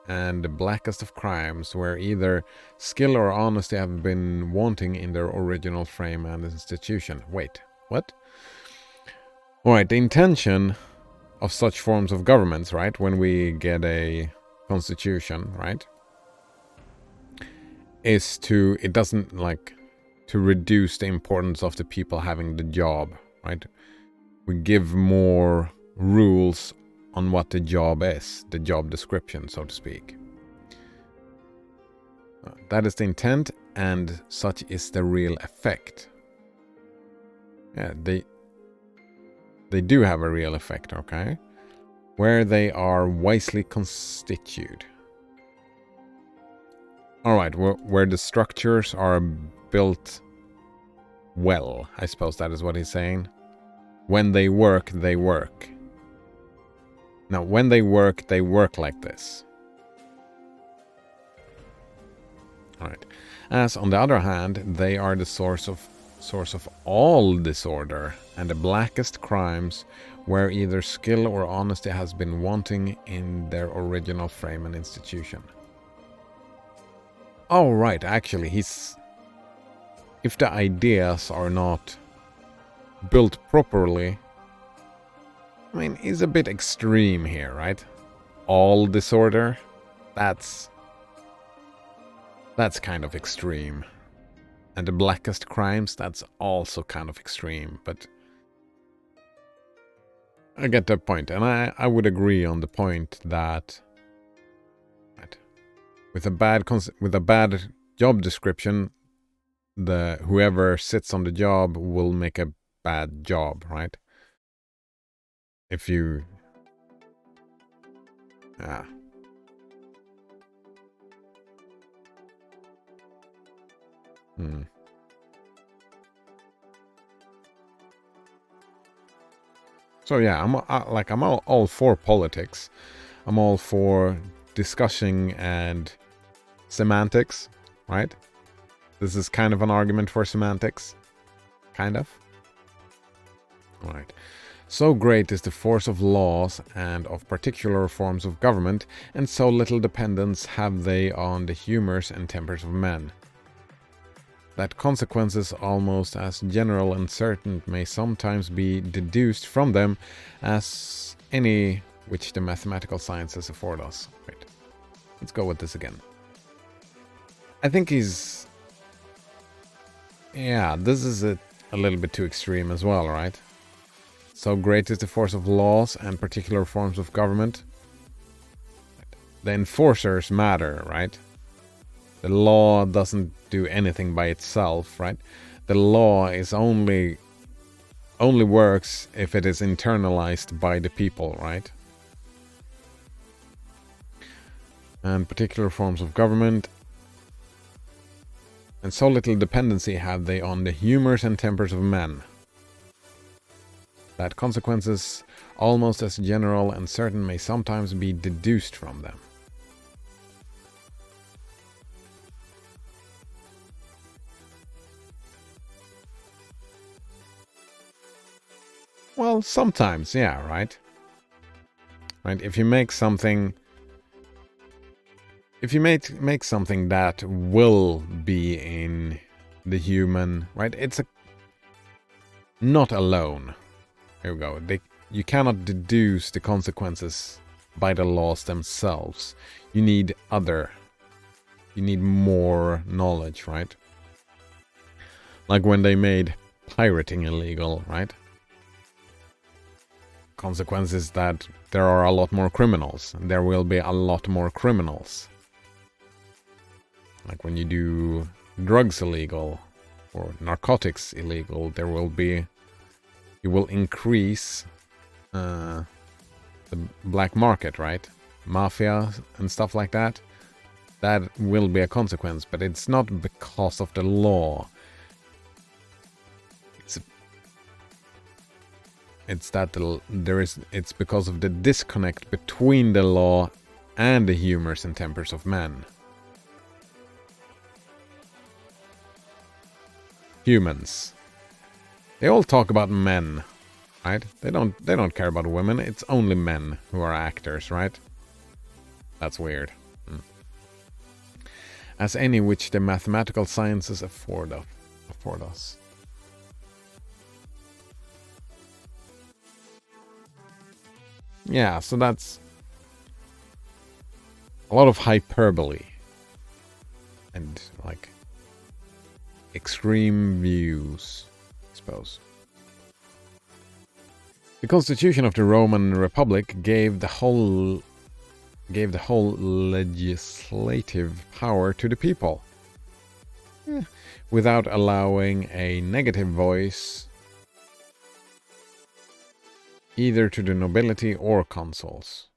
and the blackest of crimes, where either skill or honesty have been wanting in their original frame and institution. Wait, what? Alright, the intention of such forms of governments, right, when we get a constitution, right, is to, it doesn't like to reduce the importance of the people having the job, right? We give more rules on what the job is, the job description, so to speak. That is the intent, and such is the real effect. Yeah, they do have a real effect, okay? Where they are wisely constituted. Alright, where the structures are built well, I suppose that is what he's saying. When they work, they work. Now, when they work like this. Alright. As, on the other hand, they are the source of all disorder and the blackest crimes, where either skill or honesty has been wanting in their original frame and institution. Oh, right, actually, if the ideas are not built properly, I mean, he's a bit extreme here, right? All disorder, that's kind of extreme. And the blackest crimes, that's also kind of extreme, but I get that point, and I would agree on the point that, right, with a bad job description, whoever sits on the job will make a bad job, right? If you, So yeah, I'm all for politics. I'm all for discussing and semantics, right? This is kind of an argument for semantics. Kind of. Alright. So great is the force of laws and of particular forms of government, and so little dependence have they on the humours and tempers of men, that consequences almost as general and certain may sometimes be deduced from them as any which the mathematical sciences afford us. Wait, let's go with this again. I think he's... Yeah, this is a little bit too extreme as well, right? So great is the force of laws and particular forms of government. The enforcers matter, right? The law doesn't do anything by itself, right? The law is only works if it is internalized by the people, right? And particular forms of government. And so little dependency have they on the humours and tempers of men, that consequences almost as general and certain may sometimes be deduced from them. Well, sometimes, yeah, right? Right, if you make something... If you make something that will be in the human... Right, it's not alone. Here we go. You cannot deduce the consequences by the laws themselves. You need more knowledge, right? Like when they made pirating illegal, right? Consequence is that there are a lot more criminals. There will be a lot more criminals. Like when you do drugs illegal or narcotics illegal, you will increase the black market, right? Mafia and stuff like that. That will be a consequence, but it's not because of the law. It's because of the disconnect between the law and the humors and tempers of men. Humans. They all talk about men, right? They don't care about women. It's only men who are actors, right? That's weird. As any which the mathematical sciences afford us. Yeah, so that's a lot of hyperbole and like extreme views, I suppose. The Constitution of the Roman Republic gave the whole legislative power to the people, without allowing a negative voice either to the nobility or consuls.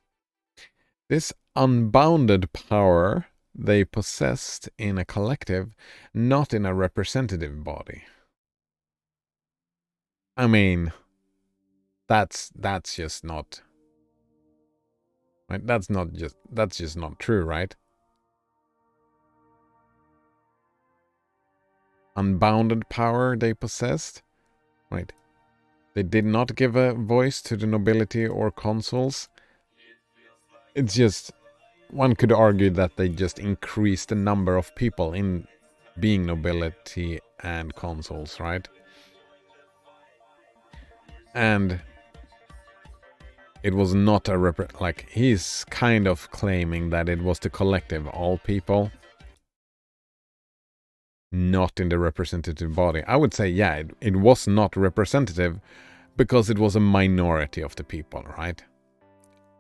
This unbounded power they possessed in a collective, not in a representative body. I mean, that's just not... Right? That's just not true, right? Unbounded power they possessed, right? They did not give a voice to the nobility or consuls. It's just, one could argue that they just increased the number of people in being nobility and consuls, right? And it was not like, he's kind of claiming that it was the collective, all people, not in the representative body. I would say, yeah, it was not representative because it was a minority of the people, right?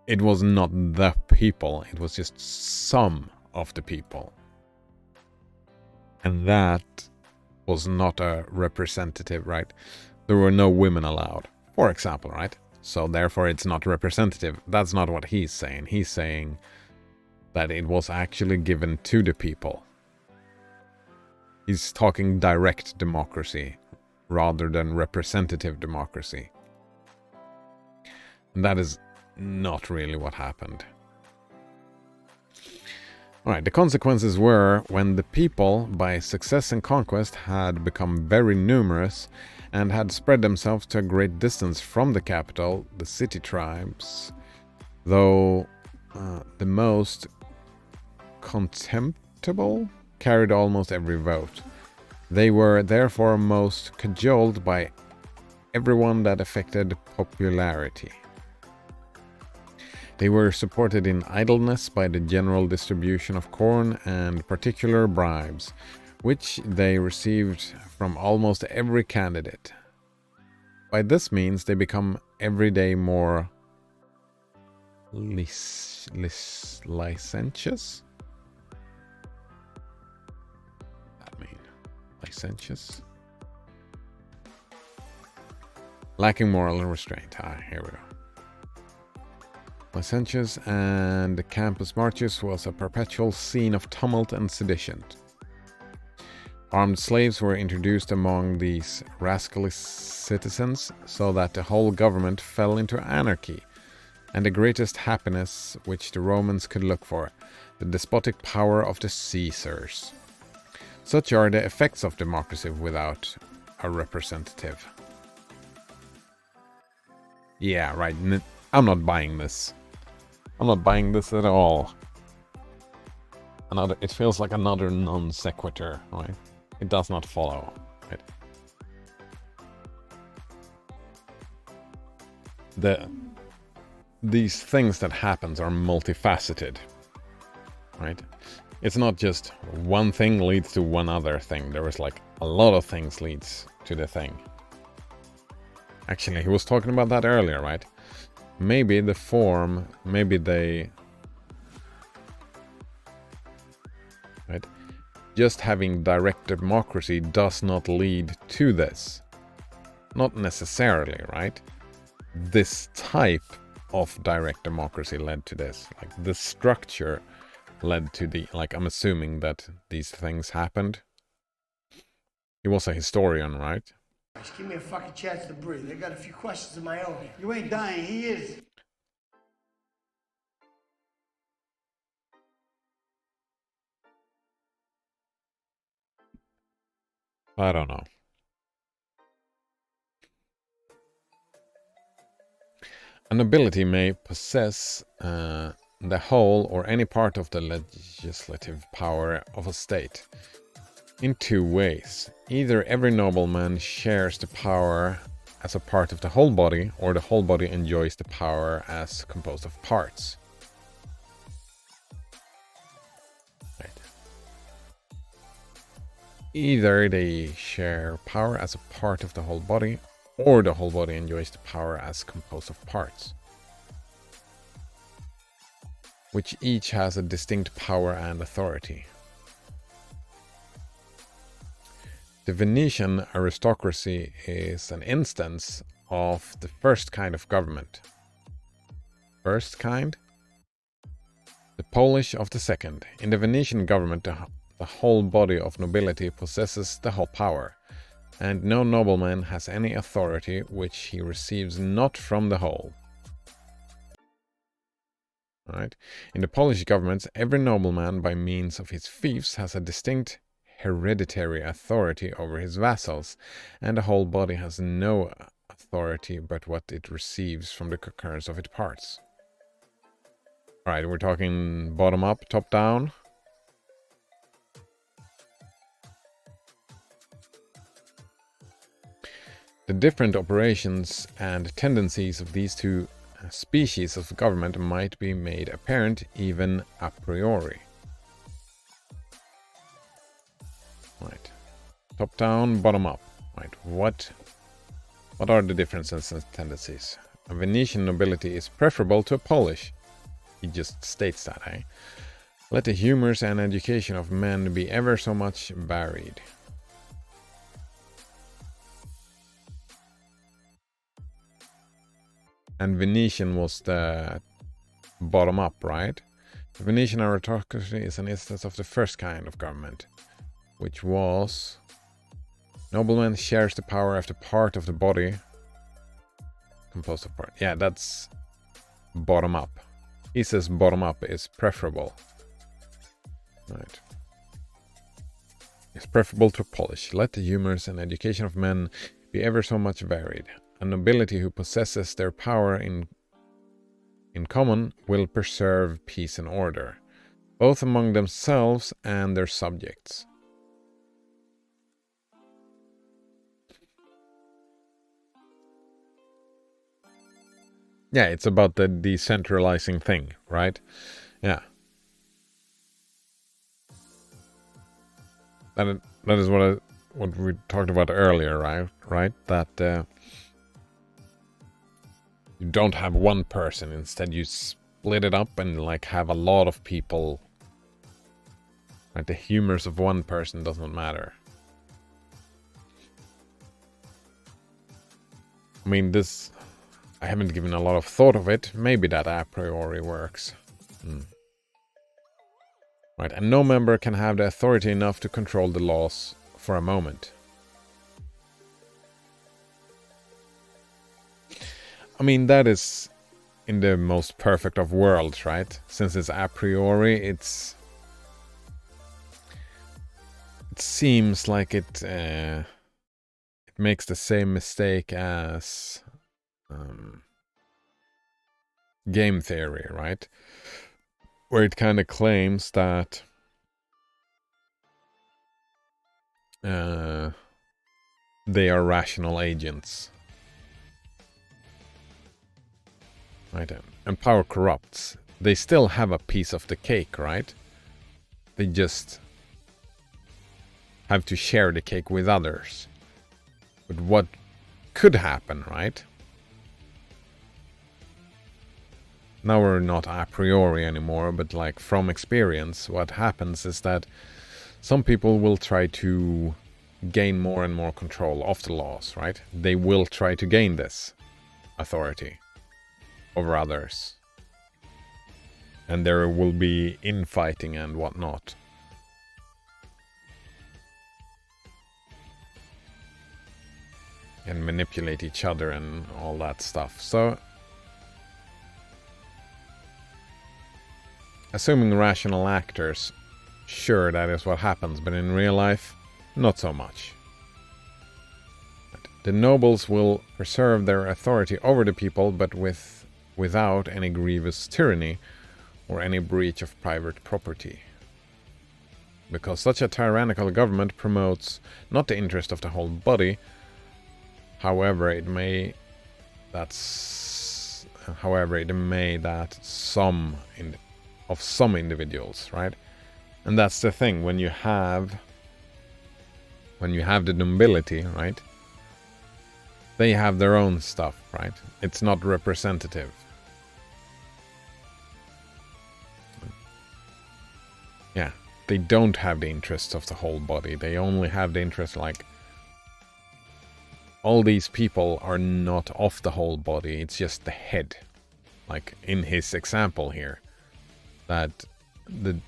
It was not the people, it was just some of the people. And that was not a representative, right? There were no women allowed, for example, right? So therefore it's not representative. That's not what he's saying. He's saying that it was actually given to the people. He's talking direct democracy rather than representative democracy. And that is not really what happened. Alright, the consequences were when the people, by success and conquest, had become very numerous and had spread themselves to a great distance from the capital, the city tribes, though the most contemptible carried almost every vote. They were therefore most cajoled by everyone that affected popularity. They were supported in idleness by the general distribution of corn and particular bribes, which they received from almost every candidate. By this means they become every day more licentious? That mean licentious? Lacking moral restraint. Here we go. Licentious, and the campus marches was a perpetual scene of tumult and sedition. Armed slaves were introduced among these rascally citizens, so that the whole government fell into anarchy, and the greatest happiness which the Romans could look for, the despotic power of the Caesars. Such are the effects of democracy without a representative. Yeah, right. I'm not buying this. I'm not buying this at all. It feels like another non sequitur, right? It does not follow, right? These things that happens are multifaceted, right? It's not just one thing leads to one other thing. There is like a lot of things leads to the thing. Actually, he was talking about that earlier, right? Maybe the form, maybe they... Right? Just having direct democracy does not lead to this. Not necessarily, right? This type of direct democracy led to this. Like, the structure led to the... Like, I'm assuming that these things happened. He was a historian, right? Just give me a fucking chance to breathe. I got a few questions of my own. You ain't dying, he is. I don't know. A nobility may possess the whole or any part of the legislative power of a state in two ways. Either every nobleman shares the power as a part of the whole body, or the whole body enjoys the power as composed of parts. Right. Either they share power as a part of the whole body, or the whole body enjoys the power as composed of parts, which each has a distinct power and authority. The Venetian aristocracy is an instance of the first kind of government. First kind? The Polish of the second. In the Venetian government, the whole body of nobility possesses the whole power, and no nobleman has any authority which he receives not from the whole. Right? In the Polish government, every nobleman by means of his fiefs has a distinct hereditary authority over his vassals, and the whole body has no authority but what it receives from the concurrence of its parts. Alright, we're talking bottom up, top down. The different operations and tendencies of these two species of government might be made apparent even a priori. Right. Top down, bottom up. Right. What are the differences and tendencies? A Venetian nobility is preferable to a Polish. He just states that, eh? Let the humors and education of men be ever so much varied. And Venetian was the bottom up, right? The Venetian aristocracy is an instance of the first kind of government, which was nobleman shares the power after part of the body composed of part. Yeah, that's bottom up. He says bottom up is preferable. Right. It's preferable to Polish. Let the humors and education of men be ever so much varied. A nobility who possesses their power in common will preserve peace and order, both among themselves and their subjects. Yeah, it's about the decentralizing thing, right? Yeah. That is what we talked about earlier, right? That you don't have one person. Instead, you split it up and like have a lot of people. Right? The humors of one person doesn't matter. I mean, this... I haven't given a lot of thought of it. Maybe that a priori works. Right, and no member can have the authority enough to control the laws for a moment. I mean, that is in the most perfect of worlds, right? Since it's a priori, it seems like it makes the same mistake as game theory, right? Where it kind of claims that they are rational agents. Right? And power corrupts. They still have a piece of the cake, right? They just have to share the cake with others. But what could happen, right? Now we're not a priori anymore, but like from experience, what happens is that some people will try to gain more and more control of the laws, right? They will try to gain this authority over others. And there will be infighting and whatnot. And manipulate each other and all that stuff. So, assuming rational actors, sure, that is what happens, but in real life, not so much. The nobles will preserve their authority over the people, but without any grievous tyranny or any breach of private property. Because such a tyrannical government promotes not the interest of the whole body, however it may that some individuals, right? And that's the thing, when you have the nobility, right? They have their own stuff, right? It's not representative. Yeah, they don't have the interests of the whole body. They only have the interest, like, all these people are not of the whole body, it's just the head. Like in his example here, that the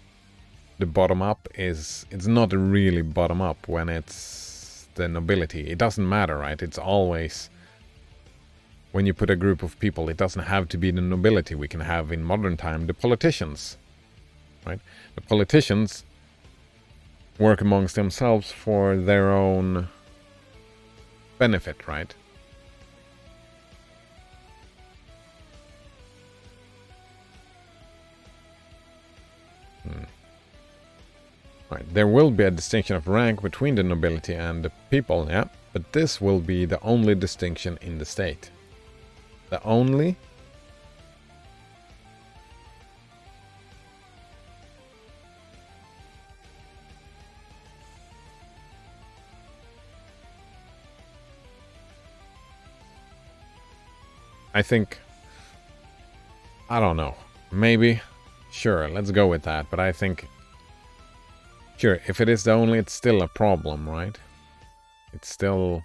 bottom up it's not really bottom up when it's the nobility. It doesn't matter, right? It's always, when you put a group of people, it doesn't have to be the nobility. We can have in modern time the politicians, right? The politicians work amongst themselves for their own benefit, right? Right. There will be a distinction of rank between the nobility and the people, yeah, but this will be the only distinction in the state. The only? I think, I don't know, maybe, sure, let's go with that, but I think, sure, if it is the only, it's still a problem, right? It's still,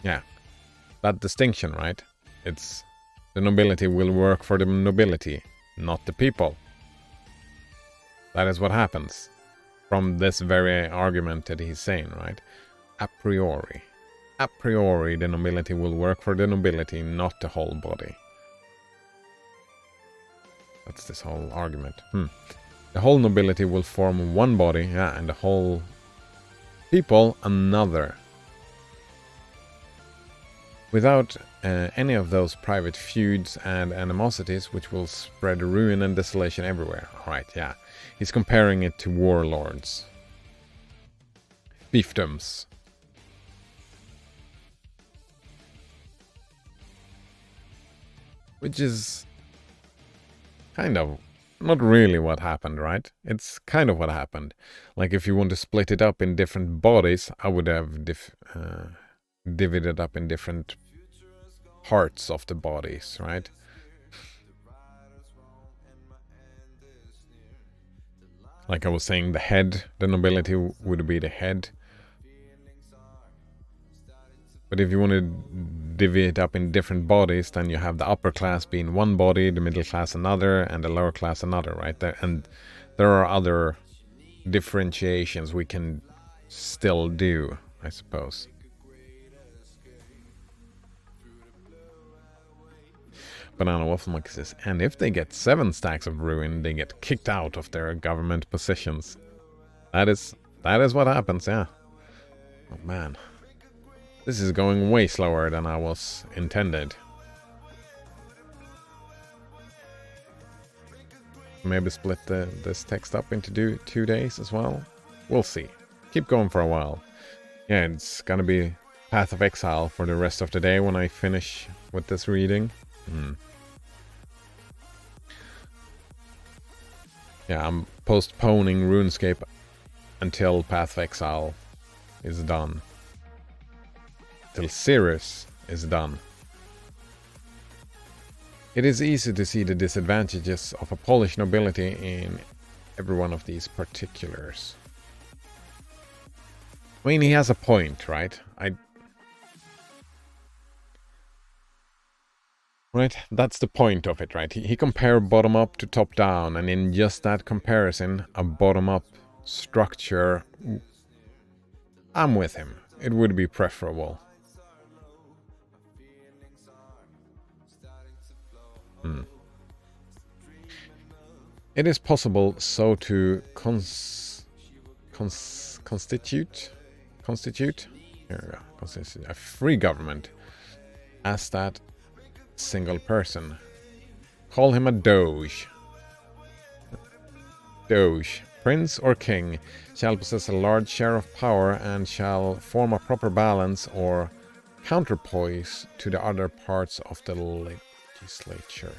yeah, that distinction, right? It's, the nobility will work for the nobility, not the people. That is what happens from this very argument that he's saying, right? A priori. A priori, the nobility will work for the nobility, not the whole body. That's this whole argument. The whole nobility will form one body, yeah, and the whole people another. Without any of those private feuds and animosities which will spread ruin and desolation everywhere. Alright, yeah. He's comparing it to warlords. Fiefdoms. Which is kind of not really what happened, right? It's kind of what happened. Like if you want to split it up in different bodies, I would have divided up in different parts of the bodies, right? Like I was saying, the head, the nobility would be the head. But if you want to divvy it up in different bodies, then you have the upper class being one body, the middle class another, and the lower class another, right? And there are other differentiations we can still do, I suppose. Banana Waffle Monkey says, and if they get 7 stacks of ruin, they get kicked out of their government positions. That is what happens, yeah. Oh man. This is going way slower than I was intended. maybe split this text up into 2 days as well. We'll see. Keep going for a while. Yeah, it's gonna be Path of Exile for the rest of the day when I finish with this reading. Yeah, I'm postponing RuneScape until Path of Exile is done. Till Sirius is done. It is easy to see the disadvantages of a Polish nobility in every one of these particulars. I mean, he has a point, right? Right, that's the point of it, right? He compared bottom-up to top-down, and in just that comparison, a bottom-up structure, I'm with him. It would be preferable. It is possible so to constitute a free government as that single person. Call him a doge. Doge, prince or king, shall possess a large share of power and shall form a proper balance or counterpoise to the other parts of the legislature.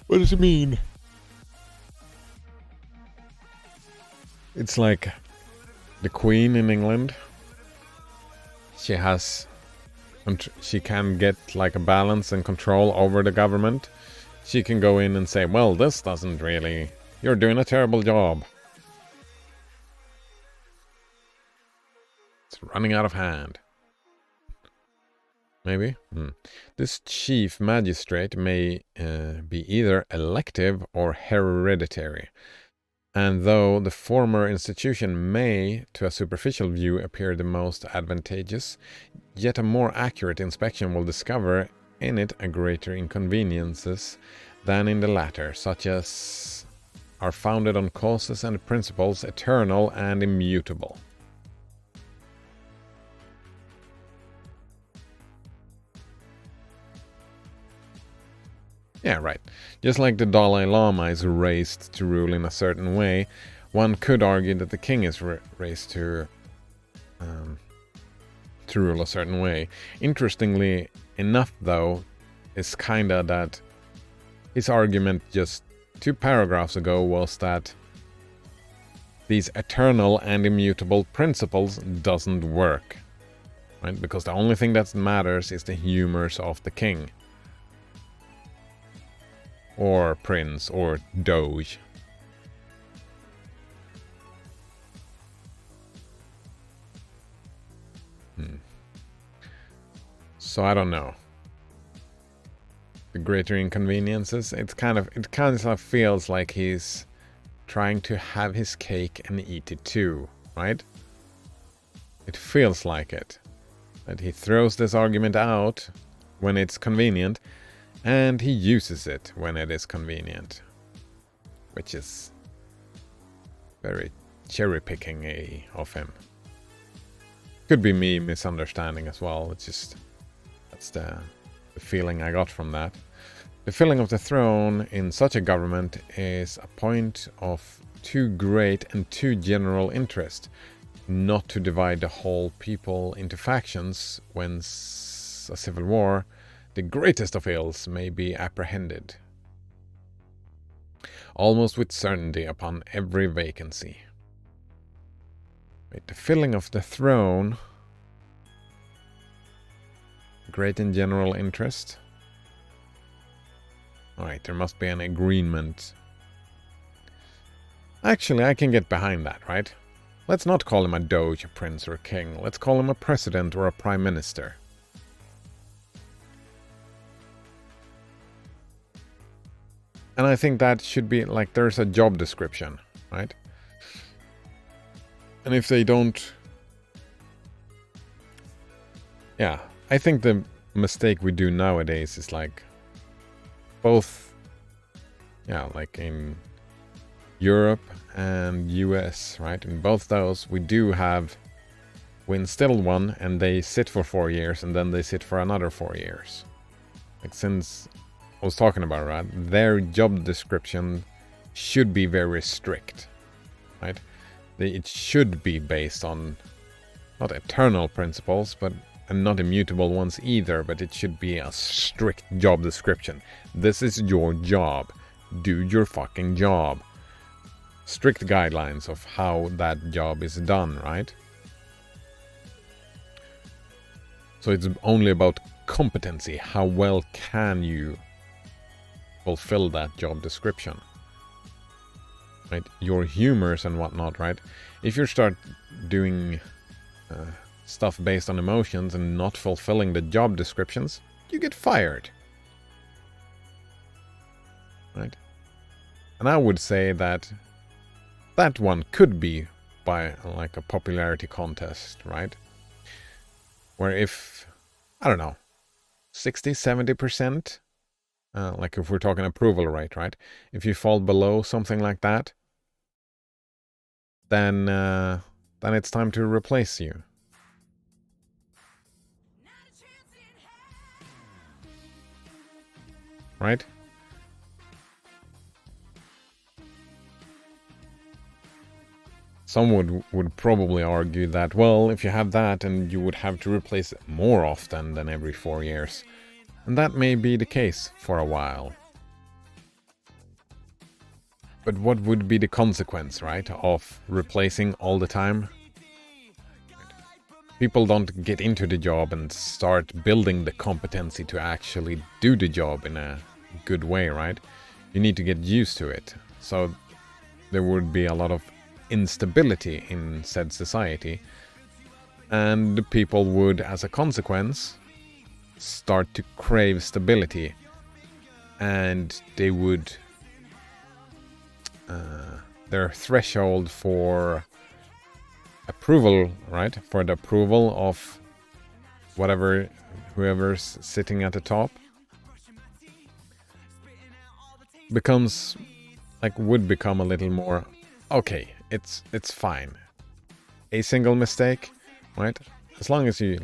What does it mean? It's like the Queen in England. She can get like a balance and control over the government. She can go in and say, well, this doesn't really... You're doing a terrible job. It's running out of hand. Maybe? This chief magistrate may be either elective or hereditary. And though the former institution may, to a superficial view, appear the most advantageous, yet a more accurate inspection will discover in it a greater inconveniences than in the latter, such as are founded on causes and principles eternal and immutable. Yeah, right. Just like the Dalai Lama is raised to rule in a certain way, one could argue that the king is raised to rule a certain way. Interestingly enough, though, is kinda that his argument just 2 paragraphs ago was that these eternal and immutable principles doesn't work, right? Because the only thing that matters is the humors of the king. Or prince, or doge. So I don't know. The greater inconveniences, it kind of feels like he's trying to have his cake and eat it too, right? It feels like it. That he throws this argument out when it's convenient, and he uses it when it is convenient, which is very cherry-picking of him. Could be me misunderstanding as well. It's just that's the feeling I got from that. The filling of the throne in such a government is a point of too great and too general interest, not to divide the whole people into factions whence a civil war, the greatest of ills, may be apprehended, almost with certainty upon every vacancy. Wait, the filling of the throne, great and general interest. Alright, there must be an agreement. Actually, I can get behind that, right? Let's not call him a doge, a prince, or a king. Let's call him a president or a prime minister. And I think that should be, like, there's a job description, right? And if they don't... Yeah, I think the mistake we do nowadays is, like, both... Yeah, like in Europe and US, right? In both those, we do have we instill one and they sit for 4 years and then they sit for another 4 years. Like, since I was talking about, right, their job description should be very strict, right? It should be based on not eternal principles, but and not immutable ones either, but it should be a strict job description. This is your job. Do your fucking job. Strict guidelines of how that job is done, right? So it's only about competency. How well can you fulfill that job description? Right? Your humors and whatnot, right? If you start doing stuff based on emotions and not fulfilling the job descriptions, you get fired. Right? And I would say that that one could be by like a popularity contest, right? Where if, I don't know, 60-70%, like if we're talking approval rate, right? If you fall below something like that, then it's time to replace you. Right? Some would probably argue that, well, if you have that, and you would have to replace it more often than every 4 years. And that may be the case for a while. But what would be the consequence, right, of replacing all the time? People don't get into the job and start building the competency to actually do the job in a good way, right? You need to get used to it. So there would be a lot of instability in said society, and the people would, as a consequence, start to crave stability, and they would their threshold for approval, right, for the approval of whoever's sitting at the top would become a little more, okay, it's fine. A single mistake, right? As long as you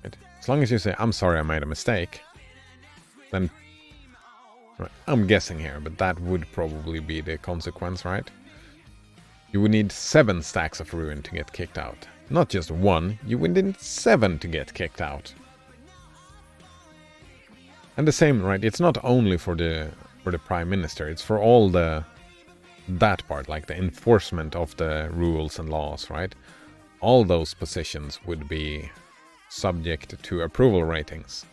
as long as you say, I'm sorry I made a mistake, then, right, I'm guessing here, but that would probably be the consequence, right? You would need 7 stacks of ruin to get kicked out. Not just 1, you would need 7 to get kicked out. And the same, right? It's not only for the Prime Minister, it's for all that part, like the enforcement of the rules and laws, right? All those positions would be subject to approval ratings.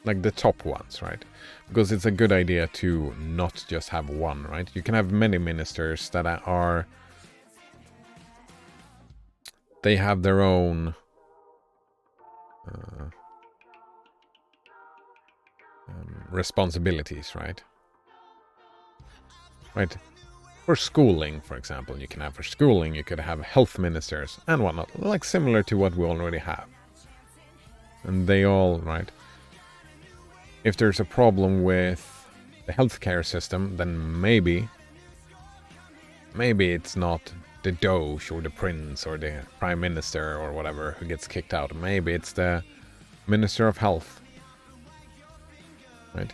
Like the top ones, right? Because it's a good idea to not just have one, right? You can have many ministers that are... They have their own... responsibilities, right? Right. For schooling, for example, you can have for schooling, you could have health ministers and whatnot, like similar to what we already have. And they all, right? If there's a problem with the healthcare system, then maybe it's not the Doge or the Prince or the Prime Minister or whatever who gets kicked out. Maybe it's the Minister of Health. Right?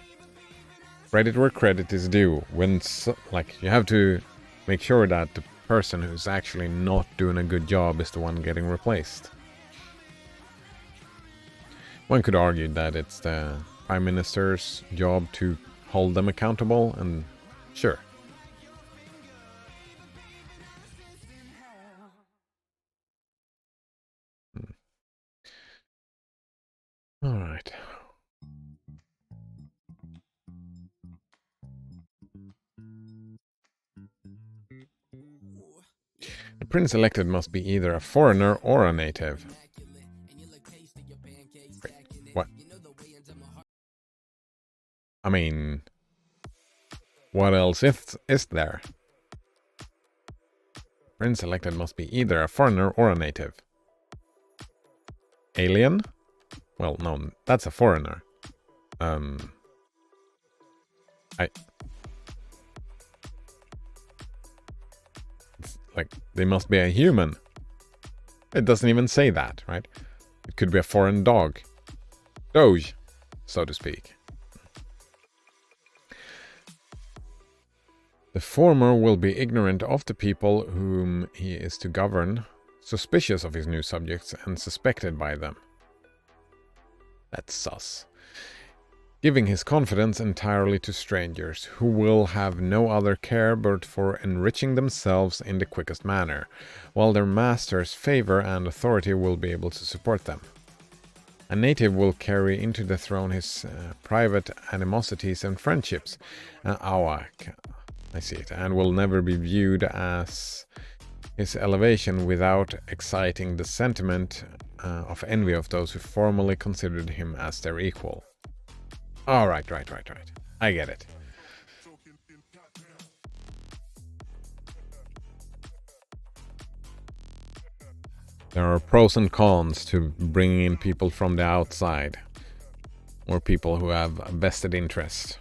Credit where credit is due. You have to make sure that the person who's actually not doing a good job is the one getting replaced. One could argue that it's the Prime Minister's job to hold them accountable, and sure. All right. The prince elected must be either a foreigner or a native. What? I mean, what else is there? Prince elected must be either a foreigner or a native. Alien? Well, no, that's a foreigner. Like, they must be a human. It doesn't even say that, right? It could be a foreign dog. Doge, so to speak. The former will be ignorant of the people whom he is to govern, suspicious of his new subjects, and suspected by them. That's sus. Giving his confidence entirely to strangers, who will have no other care but for enriching themselves in the quickest manner, while their master's favor and authority will be able to support them. A native will carry into the throne his private animosities and friendships. I see it, and will never be viewed as his elevation without exciting the sentiment of envy of those who formerly considered him as their equal. Oh, right. I get it. There are pros and cons to bringing in people from the outside, or people who have a vested interest.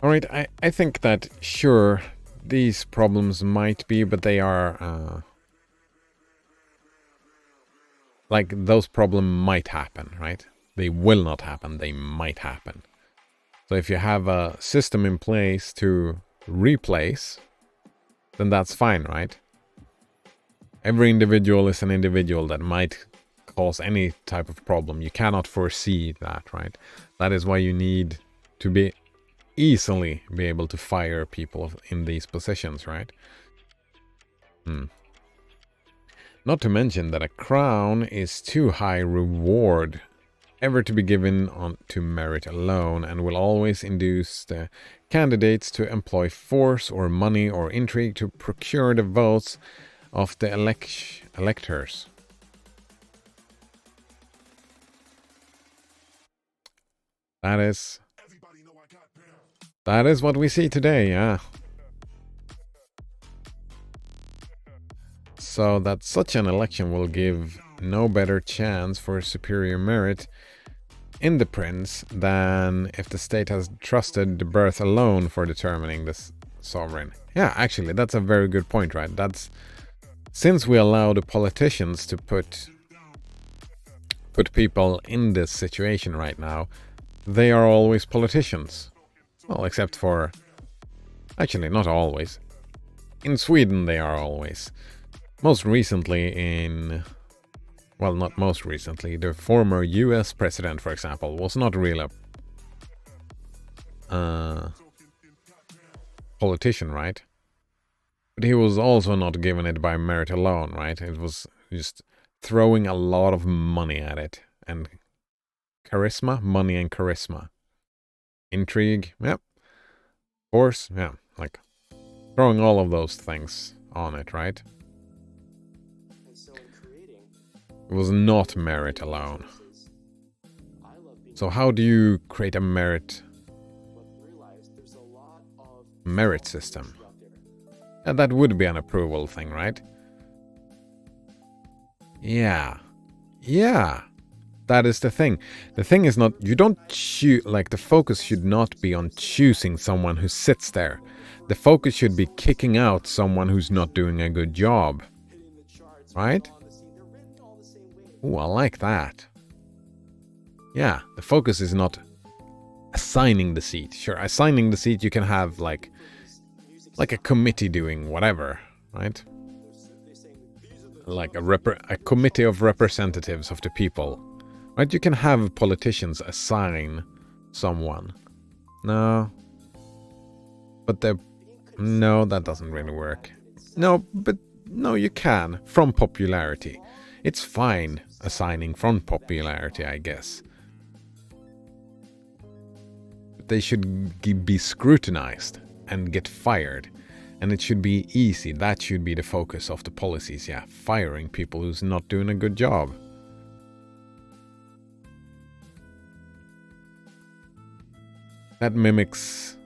Alright, I think that, sure, these problems might be, but they are... like, those problems might happen, right? They will not happen, they might happen. So if you have a system in place to replace, then that's fine, right? Every individual is an individual that might cause any type of problem. You cannot foresee that, right? That is why you need to easily be able to fire people in these positions, right? Not to mention that a crown is too high reward ever to be given on to merit alone, and will always induce the candidates to employ force or money or intrigue to procure the votes of the electors. That is what we see today, yeah. So that such an election will give no better chance for superior merit in the prince than if the state has trusted the birth alone for determining this sovereign. Yeah, actually, that's a very good point, right? That's since we allow the politicians to put people in this situation right now, they are always politicians. Well, except for... actually, not always. In Sweden, they are always. Most recently in... well, not most recently. The former US president, for example, was not really a politician, right? But he was also not given it by merit alone, right? It was just throwing a lot of money at it. And charisma, money and charisma. Intrigue, yep. Force, yeah. Like throwing all of those things on it, right? It was not merit alone. So how do you create a merit system? And that would be an approval thing, right? Yeah. That is the thing. The thing is not, you don't choose, like the focus should not be on choosing someone who sits there. The focus should be kicking out someone who's not doing a good job. Right? Ooh, I like that. Yeah, the focus is not assigning the seat. Sure, assigning the seat you can have like a committee doing whatever, right? Like a committee of representatives of the people. Right? You can have politicians assign someone. No. But no, that doesn't really work. No, you can. From popularity. It's fine assigning from popularity, I guess. But they should be scrutinized and get fired. And it should be easy. That should be the focus of the policies, yeah. Firing people who's not doing a good job. That mimics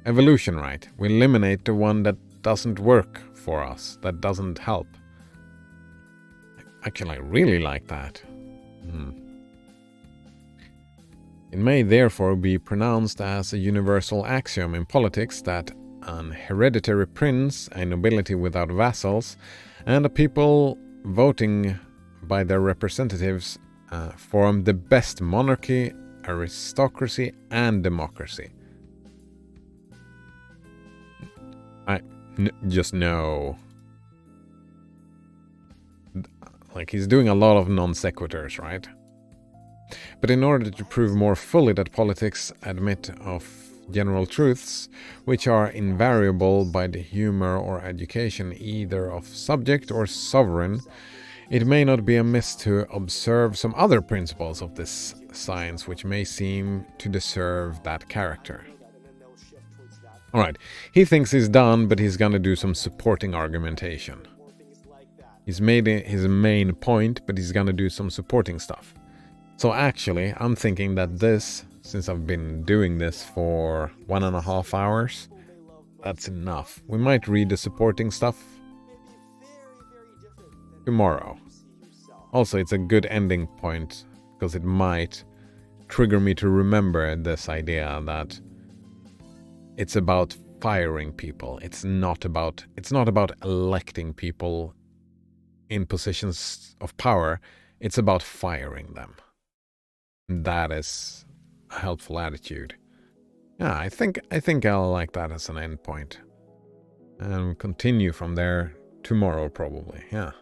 evolution, right? We eliminate the one that doesn't work for us. That doesn't help. Actually, I really like that. It may therefore be pronounced as a universal axiom in politics that an hereditary prince, a nobility without vassals, and a people voting by their representatives form the best monarchy, aristocracy, and democracy. Just no. Like, he's doing a lot of non sequiturs, right? But in order to prove more fully that politics admit of general truths, which are invariable by the humor or education either of subject or sovereign, it may not be amiss to observe some other principles of this science which may seem to deserve that character. Alright, he thinks he's done, but he's gonna do some supporting argumentation. He's made his main point, but he's gonna do some supporting stuff. So actually, I'm thinking that this, since I've been doing this for 1.5 hours, that's enough. We might read the supporting stuff tomorrow. Also, it's a good ending point, because it might trigger me to remember this idea that it's about firing people. It's not about electing people in positions of power. It's about firing them. That is a helpful attitude. Yeah, I think I'll like that as an end point. And continue from there tomorrow probably. Yeah.